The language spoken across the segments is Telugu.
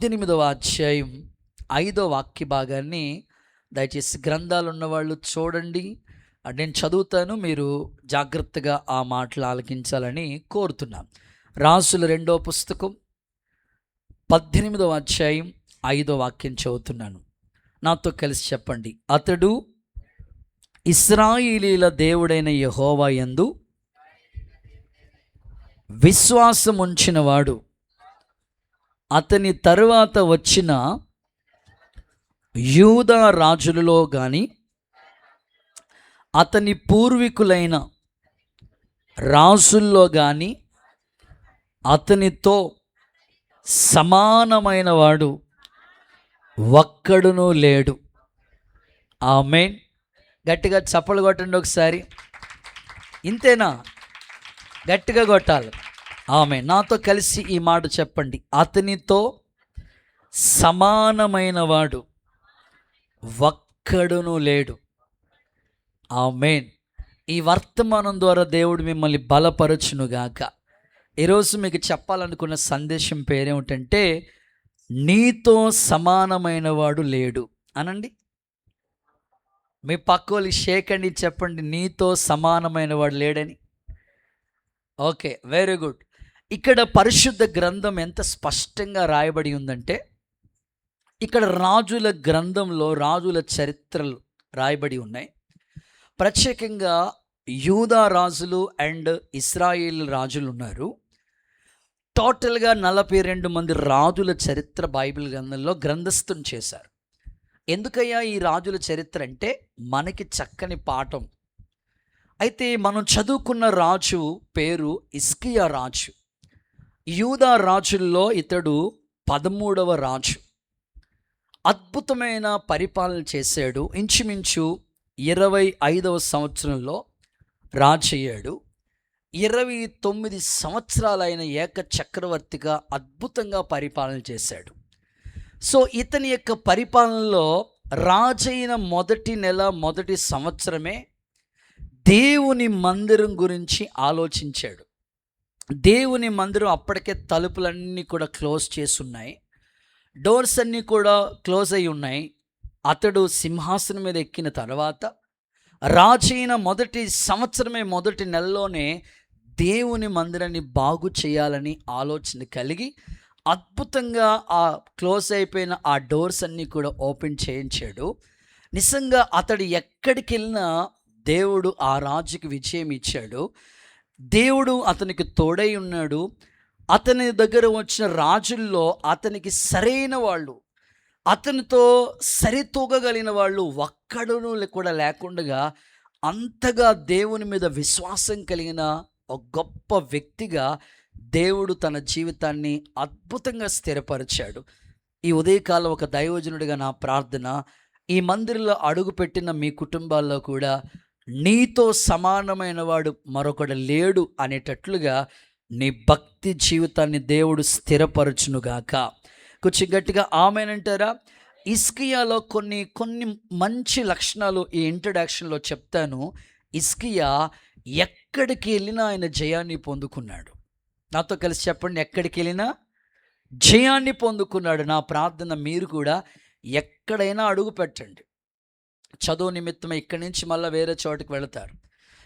18వ అధ్యాయం 5వ వాక్య భాగాన్ని దయచేసి గ్రంథాలు ఉన్నవాళ్ళు చూడండి. నేను చదువుతాను, మీరు జాగ్రత్తగా ఆ మాటలు ఆలకించాలని కోరుతున్నాను. రాసుల 2వ పుస్తకం 18వ అధ్యాయం 5వ వాక్యం చదువుతున్నాను. నాతో కలిసి చెప్పండి. అతడు ఇశ్రాయేలీయుల దేవుడైన యెహోవా యందు విశ్వాసముంచినవాడు, అతని తరువాత వచ్చిన యూదా రాజులలో గాని అతని పూర్వీకులైన రాజుల్లో గాని అతనితో సమానమైన వాడు ఒక్కడునూ లేడు. ఆమేన్. గట్టిగా చప్పలు కొట్టండి ఒకసారి. ఇంతేనా? గట్టిగా కొట్టాలి. ఆమె నాతో కలిసి ఈ మాట చెప్పండి. అతనితో సమానమైన వాడు ఒక్కడునూ లేడు. ఆమేన్. ఈ వర్తమానం ద్వారా దేవుడు మిమ్మల్ని బలపరచునుగాక. ఈరోజు మీకు చెప్పాలనుకున్న సందేశం పేరేమిటంటే, నీతో సమానమైన వాడు లేడు అనండి. మీ పక్కోలి షేక్ అండి, చెప్పండి, నీతో సమానమైన వాడు లేడని. Okay, very good. ఇక్కడ పరిశుద్ధ గ్రంథం ఎంత స్పష్టంగా రాయబడి ఉందంటే, ఇక్కడ రాజుల గ్రంథంలో రాజుల చరిత్రలు రాయబడి ఉన్నాయి. ప్రత్యేకంగా యూదా రాజులు అండ్ ఇశ్రాయేల్ రాజులు ఉన్నారు. టోటల్గా 42 మంది రాజుల చరిత్ర బైబిల్ గ్రంథంలో గ్రంథస్థం చేశారు. ఎందుకయ్యా ఈ రాజుల చరిత్ర అంటే, మనకి చక్కని పాఠం. అయితే మనం చదువుకున్న రాజు పేరు హిజ్కియా రాజు. యూదా రాజుల్లో ఇతడు 13వ రాజు. అద్భుతమైన పరిపాలన చేశాడు. ఇంచుమించు 25వ సంవత్సరంలో రాజు అయ్యాడు. 29 సంవత్సరాలైన ఏక చక్రవర్తిగా అద్భుతంగా పరిపాలన చేశాడు. సో ఇతని యొక్క పరిపాలనలో రాజైన మొదటి నెల మొదటి సంవత్సరమే దేవుని మందిరం గురించి ఆలోచించాడు. దేవుని మందిరం అప్పటికే తలుపులన్నీ కూడా క్లోజ్ చేసి ఉన్నాయి, డోర్స్ అన్నీ కూడా క్లోజ్ అయి ఉన్నాయి. అతడు సింహాసనం మీద ఎక్కిన తర్వాత రాజైన మొదటి సంవత్సరమే మొదటి నెలలోనే దేవుని మందిరాన్ని బాగు చేయాలని ఆలోచన కలిగి అద్భుతంగా ఆ క్లోజ్ అయిపోయిన ఆ డోర్స్ అన్నీ కూడా ఓపెన్ చేయించాడు. నిజంగా అతడు ఎక్కడికి వెళ్ళినా దేవుడు ఆ రాజుకి విజయం ఇచ్చాడు. దేవుడు అతనికి తోడై ఉన్నాడు. అతని దగ్గర వచ్చిన రాజుల్లో అతనికి సరైన వాళ్ళు, అతనితో సరితూగగలిగిన వాళ్ళు ఒక్కడును కూడా లేకుండా అంతగా దేవుని మీద విశ్వాసం కలిగిన ఒక గొప్ప వ్యక్తిగా దేవుడు తన జీవితాన్ని అద్భుతంగా స్థిరపరిచాడు. ఈ ఉదయకాలం ఒక దైవజనుడిగా నా ప్రార్థన, ఈ మందిరంలో అడుగుపెట్టిన మీ కుటుంబాల్లో కూడా నీతో సమానమైన వాడు మరొకడు లేడు అనేటట్లుగా నీ భక్తి జీవితాన్ని దేవుడు స్థిరపరచునుగాక. కొంచెం గట్టిగా ఆమేనంటారా? హిజ్కియాలో కొన్ని మంచి లక్షణాలు ఈ ఇంట్రడక్షన్లో చెప్తాను. హిజ్కియా ఎక్కడికి వెళ్ళినా ఆయన జయాన్ని పొందుకున్నాడు. నాతో కలిసి చెప్పండి, ఎక్కడికి వెళ్ళినా జయాన్ని పొందుకున్నాడు. నా ప్రార్థన, మీరు కూడా ఎక్కడైనా అడుగు పెట్టండి. చదువు నిమిత్తం ఇక్కడి నుంచి మళ్ళీ వేరే చోటుకి వెళతారు.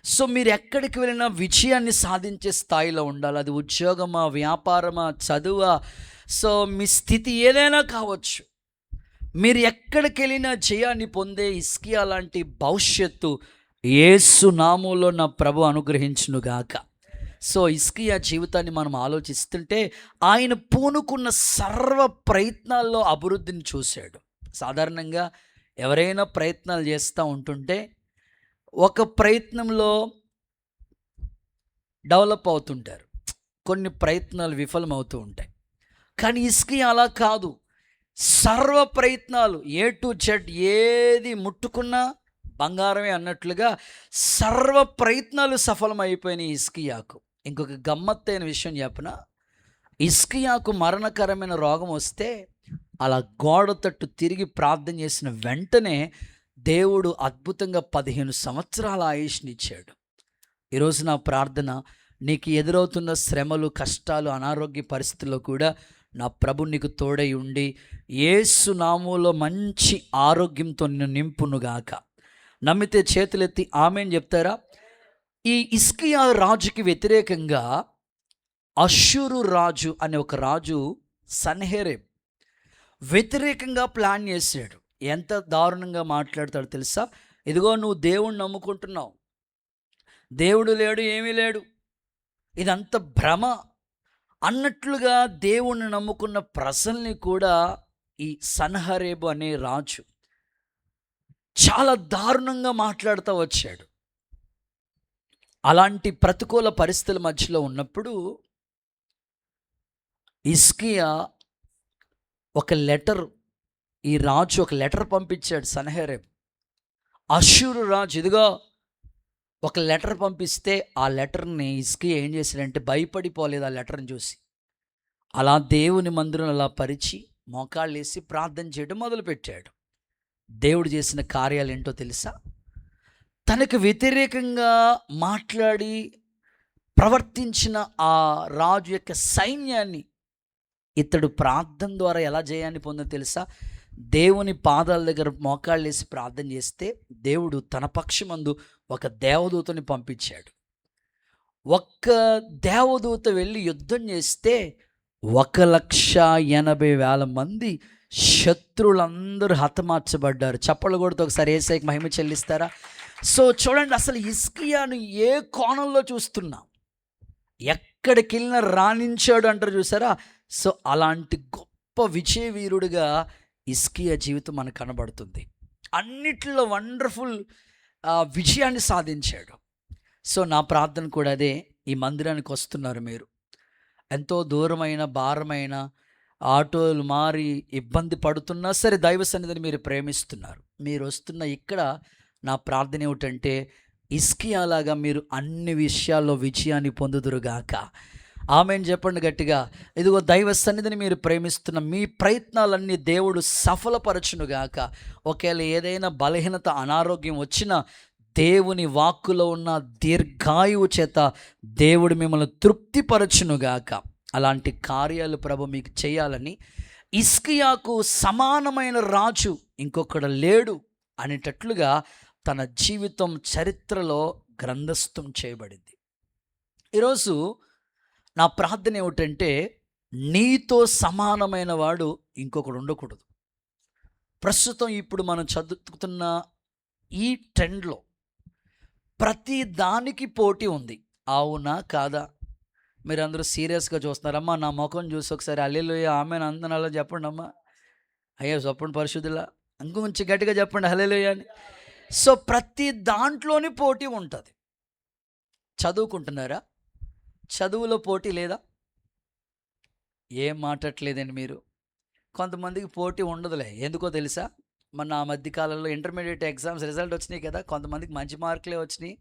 సో మీరు ఎక్కడికి వెళ్ళినా విజయాన్ని సాధించే స్థాయిలో ఉండాలి. అది ఉద్యోగమా, వ్యాపారమా, చదువా, సో మీ స్థితి ఏదైనా కావచ్చు. మీరు ఎక్కడికి వెళ్ళినా జయాన్ని పొందే హిజ్కియా లాంటి భవిష్యత్తు యేసు నామములో నా ప్రభు అనుగ్రహించునుగాక. సో హిజ్కియా జీవితాన్ని మనం ఆలోచిస్తుంటే ఆయన పూనుకున్న సర్వ ప్రయత్నాల్లో అభివృద్ధిని చూశాడు. సాధారణంగా ఎవరైనా ప్రయత్నాలు చేస్తూ ఉంటుంటే ఒక ప్రయత్నంలో డెవలప్ అవుతుంటారు, కొన్ని ప్రయత్నాలు విఫలమవుతూ ఉంటాయి. కానీ హిజ్కియా అలా కాదు. సర్వ ప్రయత్నాలు A to Z ఏది ముట్టుకున్నా బంగారమే అన్నట్లుగా సర్వ ప్రయత్నాలు సఫలమైపోయినాయి హిజ్కియాకు. ఇంకొక గమ్మత్తైన విషయం చెప్పనా, హిజ్కియాకు మరణకరమైన రోగం వస్తే అలా గోడ తట్టు తిరిగి ప్రార్థన చేసిన వెంటనే దేవుడు అద్భుతంగా 15 సంవత్సరాల ఆయుష్ని ఇచ్చాడు. ఈరోజు నా ప్రార్థన, నీకు ఎదురవుతున్న శ్రమలు, కష్టాలు, అనారోగ్య పరిస్థితుల్లో కూడా నా ప్రభు నీకు తోడై ఉండి యేసు నామములో మంచి ఆరోగ్యంతో నిన్ను నింపునుగాక. నమ్మితే చేతులెత్తి ఆమేన్ చెప్తారా? ఈ హిజ్కియా రాజుకి వ్యతిరేకంగా అష్షూరు రాజు అనే ఒక రాజు సన్హెరీబ్ వ్యతిరేకంగా ప్లాన్ చేశాడు. ఎంత దారుణంగా మాట్లాడతాడు తెలుసా? ఇదిగో నువ్వు దేవుణ్ణి నమ్ముకుంటున్నావు, దేవుడు లేడు, ఏమీ లేడు, ఇదంతా భ్రమ అన్నట్లుగా దేవుణ్ణి నమ్ముకున్న ప్రజల్ని కూడా ఈ సన్హెరీబు అనే రాజు చాలా దారుణంగా మాట్లాడుతూ వచ్చాడు. అలాంటి ప్రతికూల పరిస్థితుల మధ్యలో ఉన్నప్పుడు హిజ్కియా ఈ రాజు ఒక లెటర్ పంపించాడు సన్హెరీబ్. అష్షూరు రాజు ఇదిగో ఒక లెటర్ పంపిస్తే ఆ లెటర్ని హిజ్కియా ఏం చేశాడంటే భయపడిపోలేదు ఆ లెటర్ని చూసి. అలా దేవుని మందిరం అలా పరిచి మోకాళ్ళు వేసి ప్రార్థన చేయడం మొదలుపెట్టాడు. దేవుడు చేసిన కార్యాలు ఏంటో తెలుసా? తనకు వ్యతిరేకంగా మాట్లాడి ప్రవర్తించిన ఆ రాజు యొక్క సైన్యాన్ని ఇతడు ప్రార్థన ద్వారా ఎలా జయాన్ని పొందో తెలుసా? దేవుని పాదాల దగ్గర మోకాళ్ళు వేసి ప్రార్థన చేస్తే దేవుడు తన పక్షమందు ఒక దేవదూతని పంపించాడు. ఒక్క దేవదూత వెళ్ళి యుద్ధం చేస్తే 1,80,000 మంది శత్రువులందరూ హతమార్చబడ్డారు. చప్పళ్ళు కొడుతూ ఒకసారి యేసయ్యకి మహిమ చెల్లిస్తారా? సో చూడండి, అసలు హిజ్కియాను ఏ కోణంలో చూస్తున్నాం, ఎక్కడికి వెళ్ళినా రాణించాడు అంటారు చూసారా? సో అలాంటి గొప్ప విజయ వీరుడిగా హిజ్కియా జీవితం మనకు కనబడుతుంది. అన్నిట్లో వండర్ఫుల్ విజయాన్ని సాధించాడు. సో నా ప్రార్థన కూడా అదే. ఈ మందిరానికి వస్తున్నారు మీరు, ఎంతో దూరమైన భారమైన ఆటోలు మారి ఇబ్బంది పడుతున్నా సరే దైవ సన్నిధిని మీరు ప్రేమిస్తున్నారు. మీరు వస్తున్న ఇక్కడ నా ప్రార్థన ఏమిటంటే హిజ్కియాలాగా మీరు అన్ని విషయాల్లో విజయాన్ని పొందుదురుగాక. ఆమేన్ చెప్పండి గట్టిగా. ఇదిగో దైవ సన్నిధిని మీరు ప్రేమిస్తున్న మీ ప్రయత్నాలన్నీ దేవుడు సఫలపరచునుగాక. ఒకవేళ ఏదైనా బలహీనత అనారోగ్యం వచ్చినా దేవుని వాక్కులో ఉన్న దీర్ఘాయువు చేత దేవుడు మిమ్మల్ని తృప్తిపరచునుగాక. అలాంటి కార్యాలు ప్రభు మీకు చేయాలని, హిజ్కియాకు సమానమైన రాజు ఇంకొకడు లేడు అనేటట్లుగా తన జీవితం చరిత్రలో గ్రంథస్థం చేయబడింది. ఈరోజు నా ప్రార్థన ఏమిటంటే నీతో సమానమైన వాడు ఇంకొకడు ఉండకూడదు. ప్రస్తుతం ఇప్పుడు మనం చదువుతున్న ఈ ట్రెండ్లో ప్రతి దానికి పోటీ ఉంది. అవునా కాదా? మీరందరూ సీరియస్గా చూస్తున్నారమ్మా. నా ముఖం చూసి ఒకసారి హల్లెలూయా ఆమేన్ అందనాలో చెప్పండి అమ్మా. అయ్యో చెప్పండి పరిశుద్ధులా, ఇంకొంచెం గట్టిగా చెప్పండి హల్లెలూయా అని. సో ప్రతి దాంట్లోని పోటీ ఉంటుంది. చదువుకుంటున్నారా? చదువులో పోటీ లేదా? ఏం మాట్లాడట్లేదండి మీరు. కొంతమందికి పోటీ ఉండదులే, ఎందుకో తెలుసా? మొన్న ఆ మధ్యకాలంలో ఇంటర్మీడియట్ ఎగ్జామ్స్ రిజల్ట్ వచ్చినాయి కదా, కొంతమందికి మంచి మార్కులే వచ్చినాయి,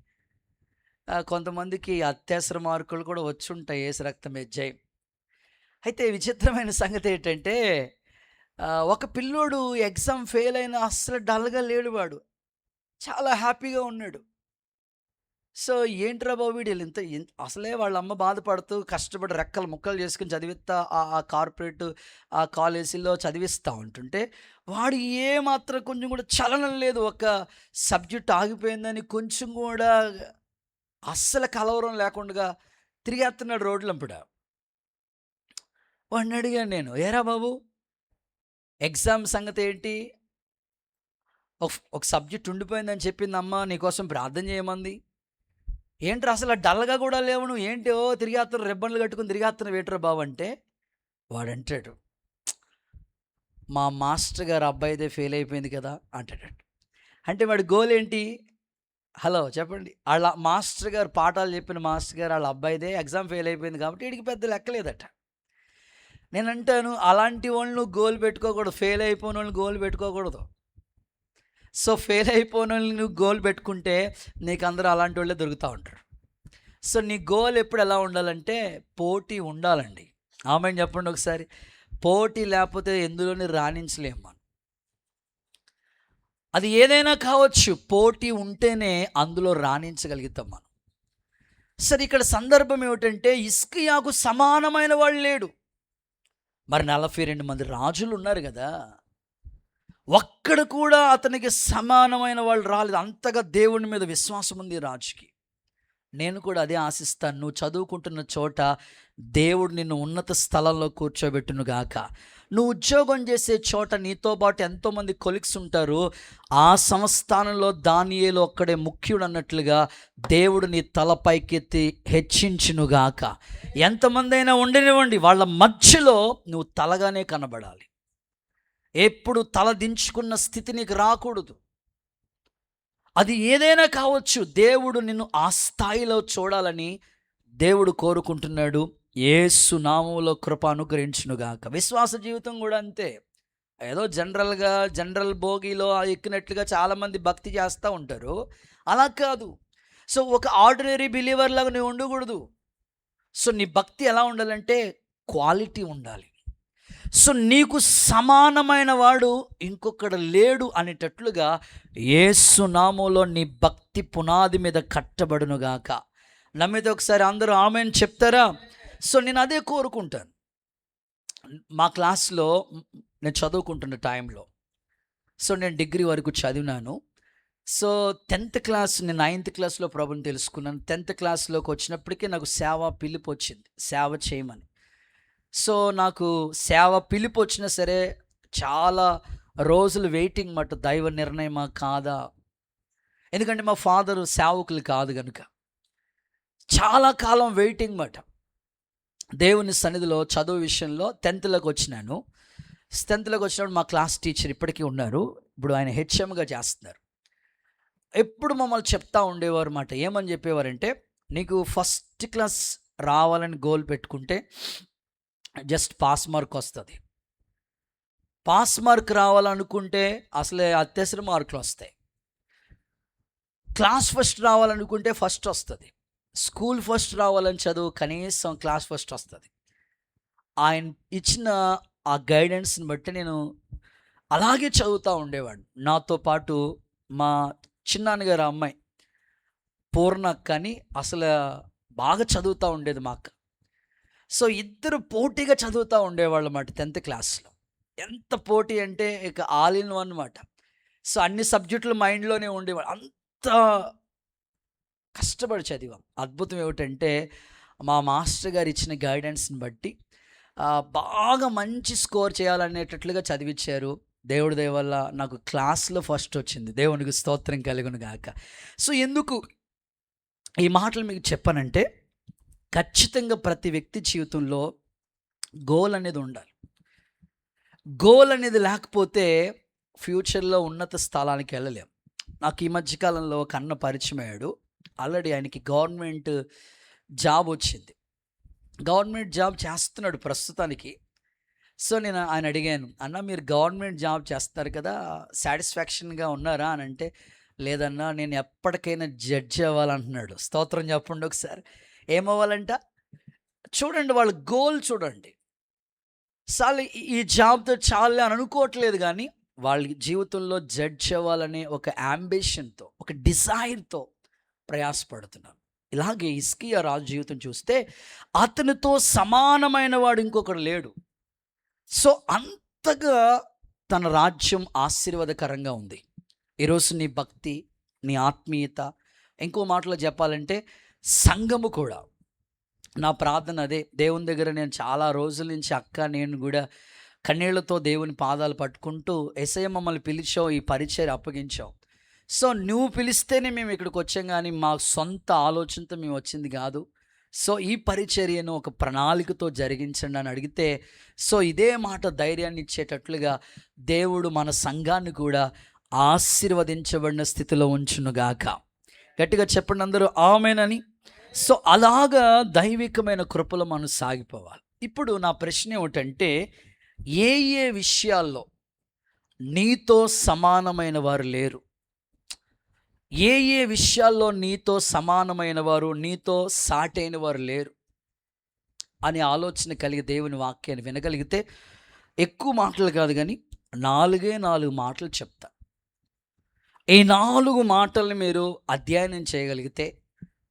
కొంతమందికి అత్యవసర మార్కులు కూడా వచ్చి ఉంటాయి. ఏసు రక్తమే జయం. అయితే విచిత్రమైన సంగతి ఏంటంటే ఒక పిల్లోడు ఎగ్జామ్ ఫెయిల్ అయిన అస్సలు డల్గా లేడు, వాడు చాలా హ్యాపీగా ఉన్నాడు. సో ఏంట్రా బాబు వీడు ఇంత అసలే వాళ్ళ అమ్మ బాధపడుతూ కష్టపడి రెక్కలు ముక్కలు చేసుకుని చదివిస్తా ఆ కార్పొరేట్ ఆ కాలేజీలో చదివిస్తూ ఉంటుంటే వాడు ఏమాత్రం కొంచెం కూడా చలనం లేదు. ఒక సబ్జెక్ట్ ఆగిపోయిందని కొంచెం కూడా అస్సలు కలవరం లేకుండా తిరిగేస్తున్నాడు రోడ్లంపడ. వాడిని అడిగాను నేను, ఏరా బాబు ఎగ్జామ్ సంగతి ఏంటి? ఒక సబ్జెక్ట్ ఉండిపోయిందని చెప్పింది అమ్మ, నీకోసం ప్రార్థన చేయమంది. ఏంట్రా అసలు డల్గా కూడా లేవు నువ్వు, ఏంటి ఓ తిరిగేస్తున్న రిబ్బన్లు కట్టుకుని తిరిగేస్తున్న వేటరా బాబు అంటే, వాడంటాడు మా మాస్టర్ గారు అబ్బాయిదే ఫెయిల్ అయిపోయింది కదా అంటాడు. అంటే వాడి గోల్ ఏంటి? హలో చెప్పండి. వాళ్ళ మాస్టర్ గారు పాఠాలు చెప్పిన మాస్టర్ గారు వాళ్ళ అబ్బాయిదే ఎగ్జామ్ ఫెయిల్ అయిపోయింది కాబట్టి వీడికి పెద్ద లెక్కలేదట. నేను అంటాను అలాంటి వాళ్ళు గోల్ పెట్టుకోకూడదు, ఫెయిల్ అయిపోయిన వాళ్ళని గోల్ పెట్టుకోకూడదు. సో ఫెయిల్ అయిపోయిన వాళ్ళని నువ్వు గోల్ పెట్టుకుంటే నీకు అందరూ అలాంటి వాళ్ళే దొరుకుతూ ఉంటారు. సో నీ గోల్ ఎప్పుడు ఎలా ఉండాలంటే పోటీ ఉండాలండి. ఆమెను చెప్పండి ఒకసారి. పోటీ లేకపోతే ఎందులోని రాణించలేము మనం. అది ఏదైనా కావచ్చు, పోటీ ఉంటేనే అందులో రాణించగలుగుతాం మనం. సరే ఇక్కడ సందర్భం ఏమిటంటే హిజ్కియాకు సమానమైన వాడు లేడు. మరి 42 మంది రాజులు ఉన్నారు కదా, ఒక్కడ కూడా అతనికి సమానమైన వాళ్ళు రాలేదు. అంతగా దేవుని మీద విశ్వాసం ఉంది ఈ రాజుకి. నేను కూడా అదే ఆశిస్తాను. నువ్వు చదువుకుంటున్న చోట దేవుడు నిన్ను ఉన్నత స్థలంలో కూర్చోబెట్టును గాక. నువ్వు ఉద్యోగం చేసే చోట నీతో పాటు ఎంతోమంది కొలిక్స్ ఉంటారు. ఆ సంస్థానంలో దానియేలు ఒక్కడే ముఖ్యుడు అన్నట్లుగా దేవుడు నీ తలపైకెత్తి హెచ్చించునుగాక. ఎంతమంది అయినా ఉండనివ్వండి, వాళ్ళ మధ్యలో నువ్వు తలగానే కనబడాలి. ఎప్పుడు తల దించుకున్న స్థితి నీకు రాకూడదు. అది ఏదైనా కావచ్చు, దేవుడు నిన్ను ఆ స్థాయిలో చూడాలని దేవుడు కోరుకుంటున్నాడు. యేసు నామములో కృప అనుగ్రహించునుగాక. విశ్వాస జీవితం కూడా అంతే. ఏదో జనరల్ భోగిలో ఎక్కినట్లుగా చాలామంది భక్తి చేస్తూ ఉంటారు. అలా కాదు. సో ఒక ఆర్డినరీ బిలీవర్ లాగా నువ్వు ఉండకూడదు. సో నీ భక్తి ఎలా ఉండాలంటే క్వాలిటీ ఉండాలి. సో నీకు సమానమైన వాడు ఇంకొకడు లేడు అనేటట్లుగా యేసు నామములో నీ భక్తి పునాది మీద కట్టబడునుగాక. నమ్మితే ఒకసారి అందరూ ఆమేన్ చెప్తారా? సో నేను అదే కోరుకుంటాను. మా క్లాస్లో నేను చదువుకుంటున్న టైంలో, సో నేను డిగ్రీ వరకు చదివినాను. సో 10th క్లాస్, నేను 9th క్లాస్లో ప్రభుని తెలుసుకున్నాను. 10th క్లాస్లోకి వచ్చినప్పటికీ నాకు సేవ పిలుపు వచ్చింది, సేవ చేయమని. సో నాకు సేవ పిలుపు వచ్చినా సరే చాలా రోజులు వెయిటింగ్ మాట, దైవ నిర్ణయమా కాదా, ఎందుకంటే మా ఫాదరు సేవకులు కాదు కనుక చాలా కాలం వెయిటింగ్ మాట. దేవుని సన్నిధిలో చదువు విషయంలో 10thలోకి వచ్చినాను. 10thలోకి వచ్చినప్పుడు మా క్లాస్ టీచర్ ఇప్పటికీ ఉన్నారు. ఇప్పుడు ఆయన హెచ్ఎంగా చేస్తున్నారు. ఎప్పుడు మమ్మల్ని చెప్తా ఉండేవారు మాట. ఏమని చెప్పేవారంటే, నీకు ఫస్ట్ క్లాస్ రావాలని గోల్ పెట్టుకుంటే జస్ట్ పాస్ మార్క్ వస్తుంది. పాస్ మార్క్ రావాలనుకుంటే అసలే అత్యవసర మార్కులు వస్తాయి. క్లాస్ ఫస్ట్ రావాలనుకుంటే ఫస్ట్ వస్తుంది. స్కూల్ ఫస్ట్ రావాలని చదువు కనీసం క్లాస్ ఫస్ట్ వస్తుంది. ఆయన ఇచ్చిన ఆ గైడెన్స్ని బట్టి నేను అలాగే చదువుతూ ఉండేవాడు. నాతో పాటు మా చిన్నాన్నగారు అమ్మాయి పూర్ణ కానీ అసలు బాగా చదువుతూ ఉండేది మా అక్క. సో ఇద్దరు పోటీగా చదువుతూ ఉండేవాళ్ళు అన్నమాట 10th క్లాస్లో. ఎంత పోటీ అంటే ఇక ఆల్ ఇన్ వన్ అన్నమాట. సో అన్ని సబ్జెక్టులు మైండ్లోనే ఉండేవాళ్ళు. అంత కష్టపడి చదివాం. అద్భుతం ఏమిటంటే మా మాస్టర్ గారు ఇచ్చిన గైడెన్స్ని బట్టి బాగా మంచి స్కోర్ చేయాలనేటట్లుగా చదివించారు. దేవుడి దయ వల్ల నాకు క్లాస్లో ఫస్ట్ వచ్చింది. దేవునికి స్తోత్రం కలుగును గాక. సో ఎందుకు ఈ మాటలు మీకు చెప్పానంటే, ఖచ్చితంగా ప్రతి వ్యక్తి జీవితంలో గోల్ అనేది ఉండాలి. గోల్ అనేది లేకపోతే ఫ్యూచర్లో ఉన్నత స్థలానికి వెళ్ళలేం. నాకు ఈ మధ్యకాలంలో ఒక అన్న పరిచయం అయ్యాడు. ఆల్రెడీ ఆయనకి గవర్నమెంట్ జాబ్ వచ్చింది. గవర్నమెంట్ జాబ్ చేస్తున్నాడు ప్రస్తుతానికి. సో నేను ఆయన అడిగాను, అన్న మీరు గవర్నమెంట్ జాబ్ చేస్తారు కదా, సాటిస్ఫాక్షన్గా ఉన్నారా అని అంటే, లేదన్నా నేను ఎప్పటికైనా జడ్జి అవ్వాలంటున్నాడు. స్తోత్రం చెప్పండి ఒకసారి. ఏమవ్వాలంట? చూడండి వాళ్ళ గోల్ చూడండి. చాలు ఈ జాబ్తో చాలు అని అనుకోవట్లేదు, కానీ వాళ్ళ జీవితంలో జడ్జి అవ్వాలనే ఒక యాంబిషన్తో, ఒక డిజైర్తో ప్రయాసపడుతున్నారు. ఇలాగే హిజ్కియా రాజు జీవితం చూస్తే అతనితో సమానమైన వాడు ఇంకొకడు లేడు. సో అంతగా తన రాజ్యం ఆశీర్వాదకరంగా ఉంది. ఈరోజు నీ భక్తి, నీ ఆత్మీయత, ఇంకో మాటలో చెప్పాలంటే సంఘము కూడా, నా ప్రార్థన అదే. దేవుని దగ్గర నేను చాలా రోజుల నుంచి అక్క నేను కూడా కన్నీళ్లతో దేవుని పాదాలు పట్టుకుంటూ, యేసయ్య మమ్మల్ని పిలిచావు, ఈ పరిచర్య అప్పగించావు. సో నువ్వు పిలిస్తేనే మేము ఇక్కడికి వచ్చాం, కానీ మా సొంత ఆలోచనతో మేము వచ్చింది కాదు. సో ఈ పరిచర్యను ఒక ప్రణాళికతో జరిగించండి అని అడిగితే, సో ఇదే మాట ధైర్యాన్ని ఇచ్చేటట్లుగా దేవుడు మన సంఘాన్ని కూడా ఆశీర్వదించబడిన స్థితిలో ఉంచునుగాక. గట్టిగా చెప్పండి అందరూ ఆమేనని. సో అలాగా దైవికమైన కృపలో మనం సాగిపోవాలి. ఇప్పుడు నా ప్రశ్న ఏమిటంటే, ఏ ఏ విషయాల్లో నీతో సమానమైన వారు లేరు? ఏ ఏ విషయాల్లో నీతో సమానమైన వారు, నీతో సాటైన వారు లేరు అనే ఆలోచన కలిగి దేవుని వాక్యాన్ని వినగలిగితే, ఎక్కువ మాటలు కాదు కానీ 4 మాటలు చెప్తా. ఈ 4 మాటల్ని మీరు అధ్యయనం చేయగలిగితే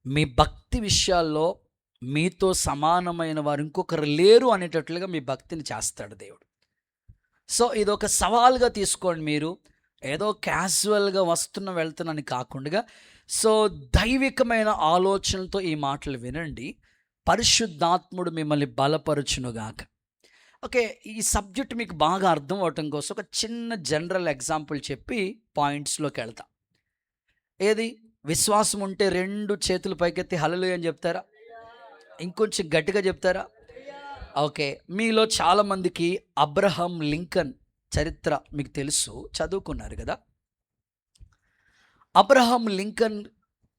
మీ భక్తి విషయాల్లో మీతో సమానమైన వారు ఇంకొకరు లేరు అనేటట్లుగా మీ భక్తిని చేస్తాడు దేవుడు. సో ఇది ఒక సవాల్గా తీసుకోండి. మీరు ఏదో క్యాజువల్గా వెళ్తున్నాను కాకుండా, సో దైవికమైన ఆలోచనలతో ఈ మాటలు వినండి. పరిశుద్ధాత్ముడు మిమ్మల్ని బలపరుచునుగాక. ఓకే, ఈ సబ్జెక్ట్ మీకు బాగా అర్థం అవటం కోసం ఒక చిన్న జనరల్ ఎగ్జాంపుల్ చెప్పి పాయింట్స్లోకి వెళ్తా. ఏది? విశ్వాసం ఉంటే 2 చేతులు పైకెత్తి హల్లెలూయా అని చెప్తారా? ఇంకొంచెం గట్టిగా చెప్తారా? ఓకే, మీలో చాలామందికి అబ్రహాం లింకన్ చరిత్ర మీకు తెలుసు, చదువుకున్నారు కదా. అబ్రహాం లింకన్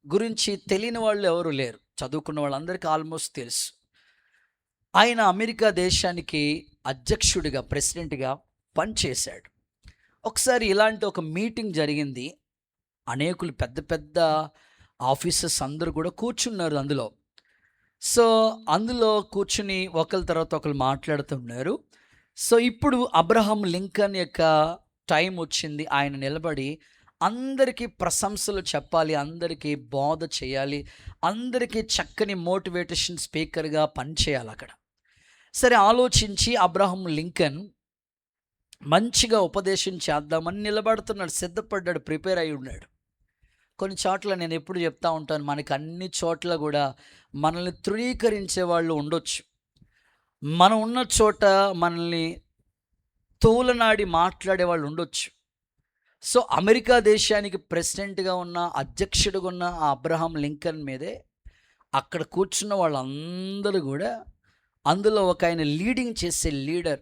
గురించి తెలియని వాళ్ళు ఎవరు లేరు, చదువుకున్న వాళ్ళందరికీ ఆల్మోస్ట్ తెలుసు. ఆయన అమెరికా దేశానికి అధ్యక్షుడిగా, ప్రెసిడెంట్గా పనిచేశాడు. ఒకసారి ఇలాంటి ఒక మీటింగ్ జరిగింది. అనేకులు పెద్ద పెద్ద ఆఫీసర్స్ అందరూ కూడా కూర్చున్నారు అందులో. సో అందులో కూర్చుని ఒకరి తర్వాత ఒకరు మాట్లాడుతున్నారు. సో ఇప్పుడు అబ్రహాం లింకన్ యొక్క టైం వచ్చింది. ఆయన నిలబడి అందరికీ ప్రశంసలు చెప్పాలి, అందరికీ బోధ చేయాలి, అందరికీ చక్కని మోటివేషన్ స్పీకర్గా పనిచేయాలి అక్కడ. సరే, ఆలోచించి అబ్రహాం లింకన్ మంచిగా ఉపదేశం చేద్దామని నిలబడుతున్నాడు, సిద్ధపడ్డాడు, ప్రిపేర్ అయి ఉన్నాడు. కొన్ని చోట్ల నేను ఎప్పుడు చెప్తా ఉంటాను, మనకి అన్ని చోట్ల కూడా మనల్ని తృణీకరించే వాళ్ళు ఉండొచ్చు. మనం ఉన్న చోట మనల్ని తోలనాడి మాట్లాడే వాళ్ళు ఉండొచ్చు. సో అమెరికా దేశానికి ప్రెసిడెంట్గా ఉన్న, అధ్యక్షుడిగా ఉన్న ఆ అబ్రహాం లింకన్ మీదే అక్కడ కూర్చున్న వాళ్ళందరూ కూడా, అందులో ఒక ఆయన లీడింగ్ చేసే లీడర్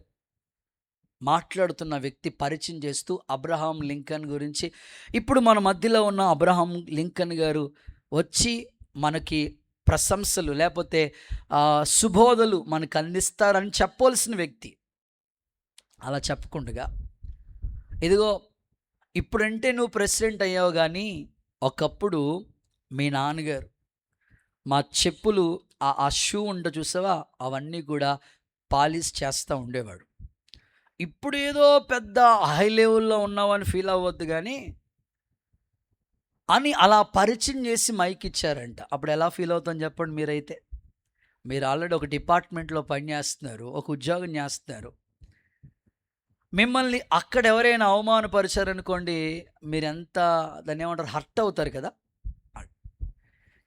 మాట్లాడుతున్న వ్యక్తి పరిచయం చేస్తూ అబ్రహాం లింకన్ గురించి, ఇప్పుడు మన మధ్యలో ఉన్న అబ్రహాం లింకన్ గారు వచ్చి మనకి ప్రశంసలు లేకపోతే సుబోధలు మనకు అందిస్తారని చెప్పవలసిన వ్యక్తి. అలా చెప్పకుండా, ఇదిగో ఇప్పుడంటే నువ్వు ప్రెసిడెంట్ అయ్యావు, కానీ ఒకప్పుడు మీ నాన్నగారు మా చెప్పులు ఆ షూ ఉండ చూసావా, అవన్నీ కూడా పాలిష్ చేస్తూ ఉండేవాడు. ఇప్పుడు ఏదో పెద్ద హై లెవెల్లో ఉన్నావని ఫీల్ అవ్వద్దు కానీ అని అలా పరిచయం చేసి మైక్ ఇచ్చారంట. అప్పుడు ఎలా ఫీల్ అవుతాం చెప్పండి మీరైతే? మీరు ఆల్రెడీ ఒక డిపార్ట్మెంట్లో పనిచేస్తున్నారు, ఒక ఉద్యోగం చేస్తున్నారు. మిమ్మల్ని అక్కడ ఎవరైనా అవమానపరిచారనుకోండి, మీరు ఎంత దాన్ని ఏమంటారు, హర్ట్ అవుతారు కదా.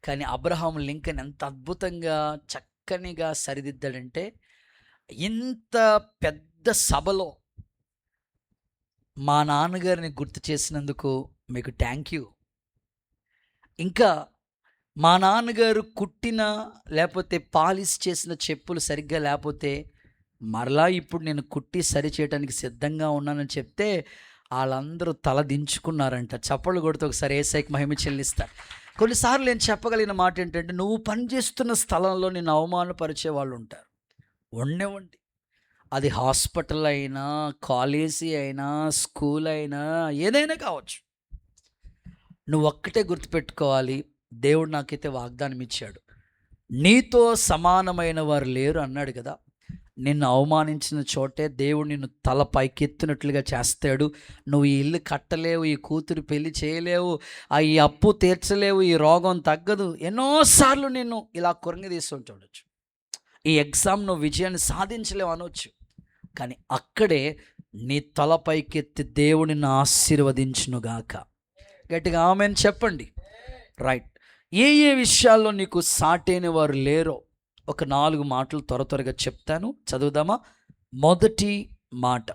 కానీ అబ్రహాం లింకన్ ఎంత అద్భుతంగా చక్కనిగా సరిదిద్దాడంటే, ఇంత పెద్ద సభలో మా నాన్నగారిని గుర్తు చేసినందుకు మీకు థ్యాంక్ యూ. ఇంకా మా నాన్నగారు కుట్టిన లేకపోతే పాలిష్ చేసిన చెప్పులు సరిగ్గా లేకపోతే మరలా ఇప్పుడు నేను కుట్టి సరి చేయడానికి సిద్ధంగా ఉన్నానని చెప్తే వాళ్ళందరూ తల దించుకున్నారంట. చప్పళ్ళు కొడితే ఒకసారి యేసయ్యకి మహిమ చెల్లిస్తారు. కొన్నిసార్లు నేను చెప్పగలిగిన మాట ఏంటంటే, నువ్వు పనిచేస్తున్న స్థలంలో నిన్ను అవమానపరిచే వాళ్ళు ఉంటారు. ఉండేవండి, అది హాస్పిటల్ అయినా, కాలేజీ అయినా, స్కూల్ అయినా, ఏదైనా కావచ్చు. నువ్వు ఒక్కటే గుర్తుపెట్టుకోవాలి, దేవుడు నాకైతే వాగ్దానం ఇచ్చాడు, నీతో సమానమైన వారు లేరు అన్నాడు కదా. నిన్ను అవమానించిన చోటే దేవుడు నిన్ను తల పైకెత్తినట్లుగా చేస్తాడు. నువ్వు ఈ ఇల్లు కట్టలేవు, ఈ కూతురు పెళ్లి చేయలేవు, ఈ అప్పు తీర్చలేవు, ఈ రోగం తగ్గదు, ఎన్నోసార్లు నిన్ను ఇలా కురంగదీస్తూ చూడొచ్చు, ఈ ఎగ్జామ్ నువ్వు విజయాన్ని సాధించలేవు అనవచ్చు. కానీ అక్కడే నీ తల పైకెత్తి దేవుడిని ఆశీర్వదించునుగాక. గట్టిగా ఆమెన్ చెప్పండి. రైట్. ఏ విషయాల్లో నీకు సాటైన వారు లేరో ఒక 4 మాటలు త్వరగా చెప్తాను, చదువుదామా? మొదటి మాట,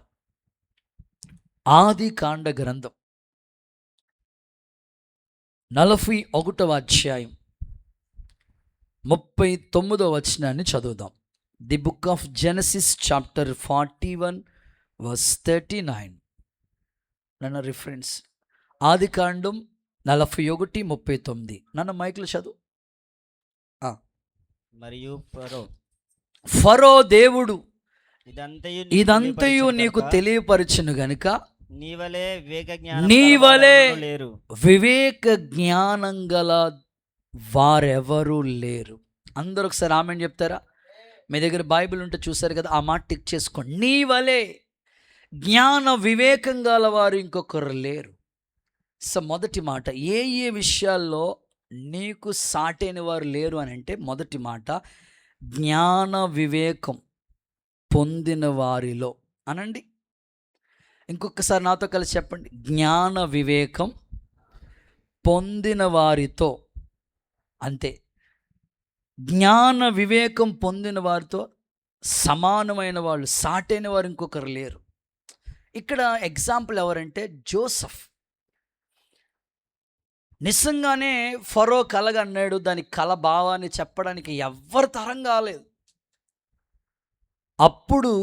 ఆదికాండ గ్రంథం 41వ అధ్యాయం 39వ వచనాన్ని చదువుదాం. The book of Genesis chapter 41 verse 39. నన్న రిఫరెన్స్ ఆదికాండం 41:39. నన్న మైక్లో చదువు. మరియు ఫరో దేవుడు ఇదంతయు నీకు తెలియపరచును గనుక నీ వలె వివేక జ్ఞానం గల వారెవరు లేరు. అందరూ ఒకసారి ఆమెన్ చెప్తారా? మీ దగ్గర బైబిల్ ఉంటే చూసారు కదా, ఆ మాట టిక్ చేసుకోండి. నీ వలె జ్ఞాన వివేకం గల వారు ఇంకొకరు లేరు. సో మొదటి మాట, ఏ విషయాల్లో నీకు సాటైన వారు లేరు అని అంటే మొదటి మాట జ్ఞాన వివేకం పొందిన వారిలో అనండి. ఇంకొకసారి నాతో కలిసి చెప్పండి, జ్ఞాన వివేకం పొందిన వారితో. అంతే, జ్ఞాన వివేకం పొందిన వారితో సమానమైన వాళ్ళు, సాటైన వారు ఇంకొకరు లేరు. ఇక్కడ ఎగ్జాంపుల్ ఎవరంటే జోసెఫ్. నిజంగానే ఫరో కలగన్నాడు, దాని కల భావాన్ని చెప్పడానికి ఎవ్వరు తరం కాలేదు. అప్పుడు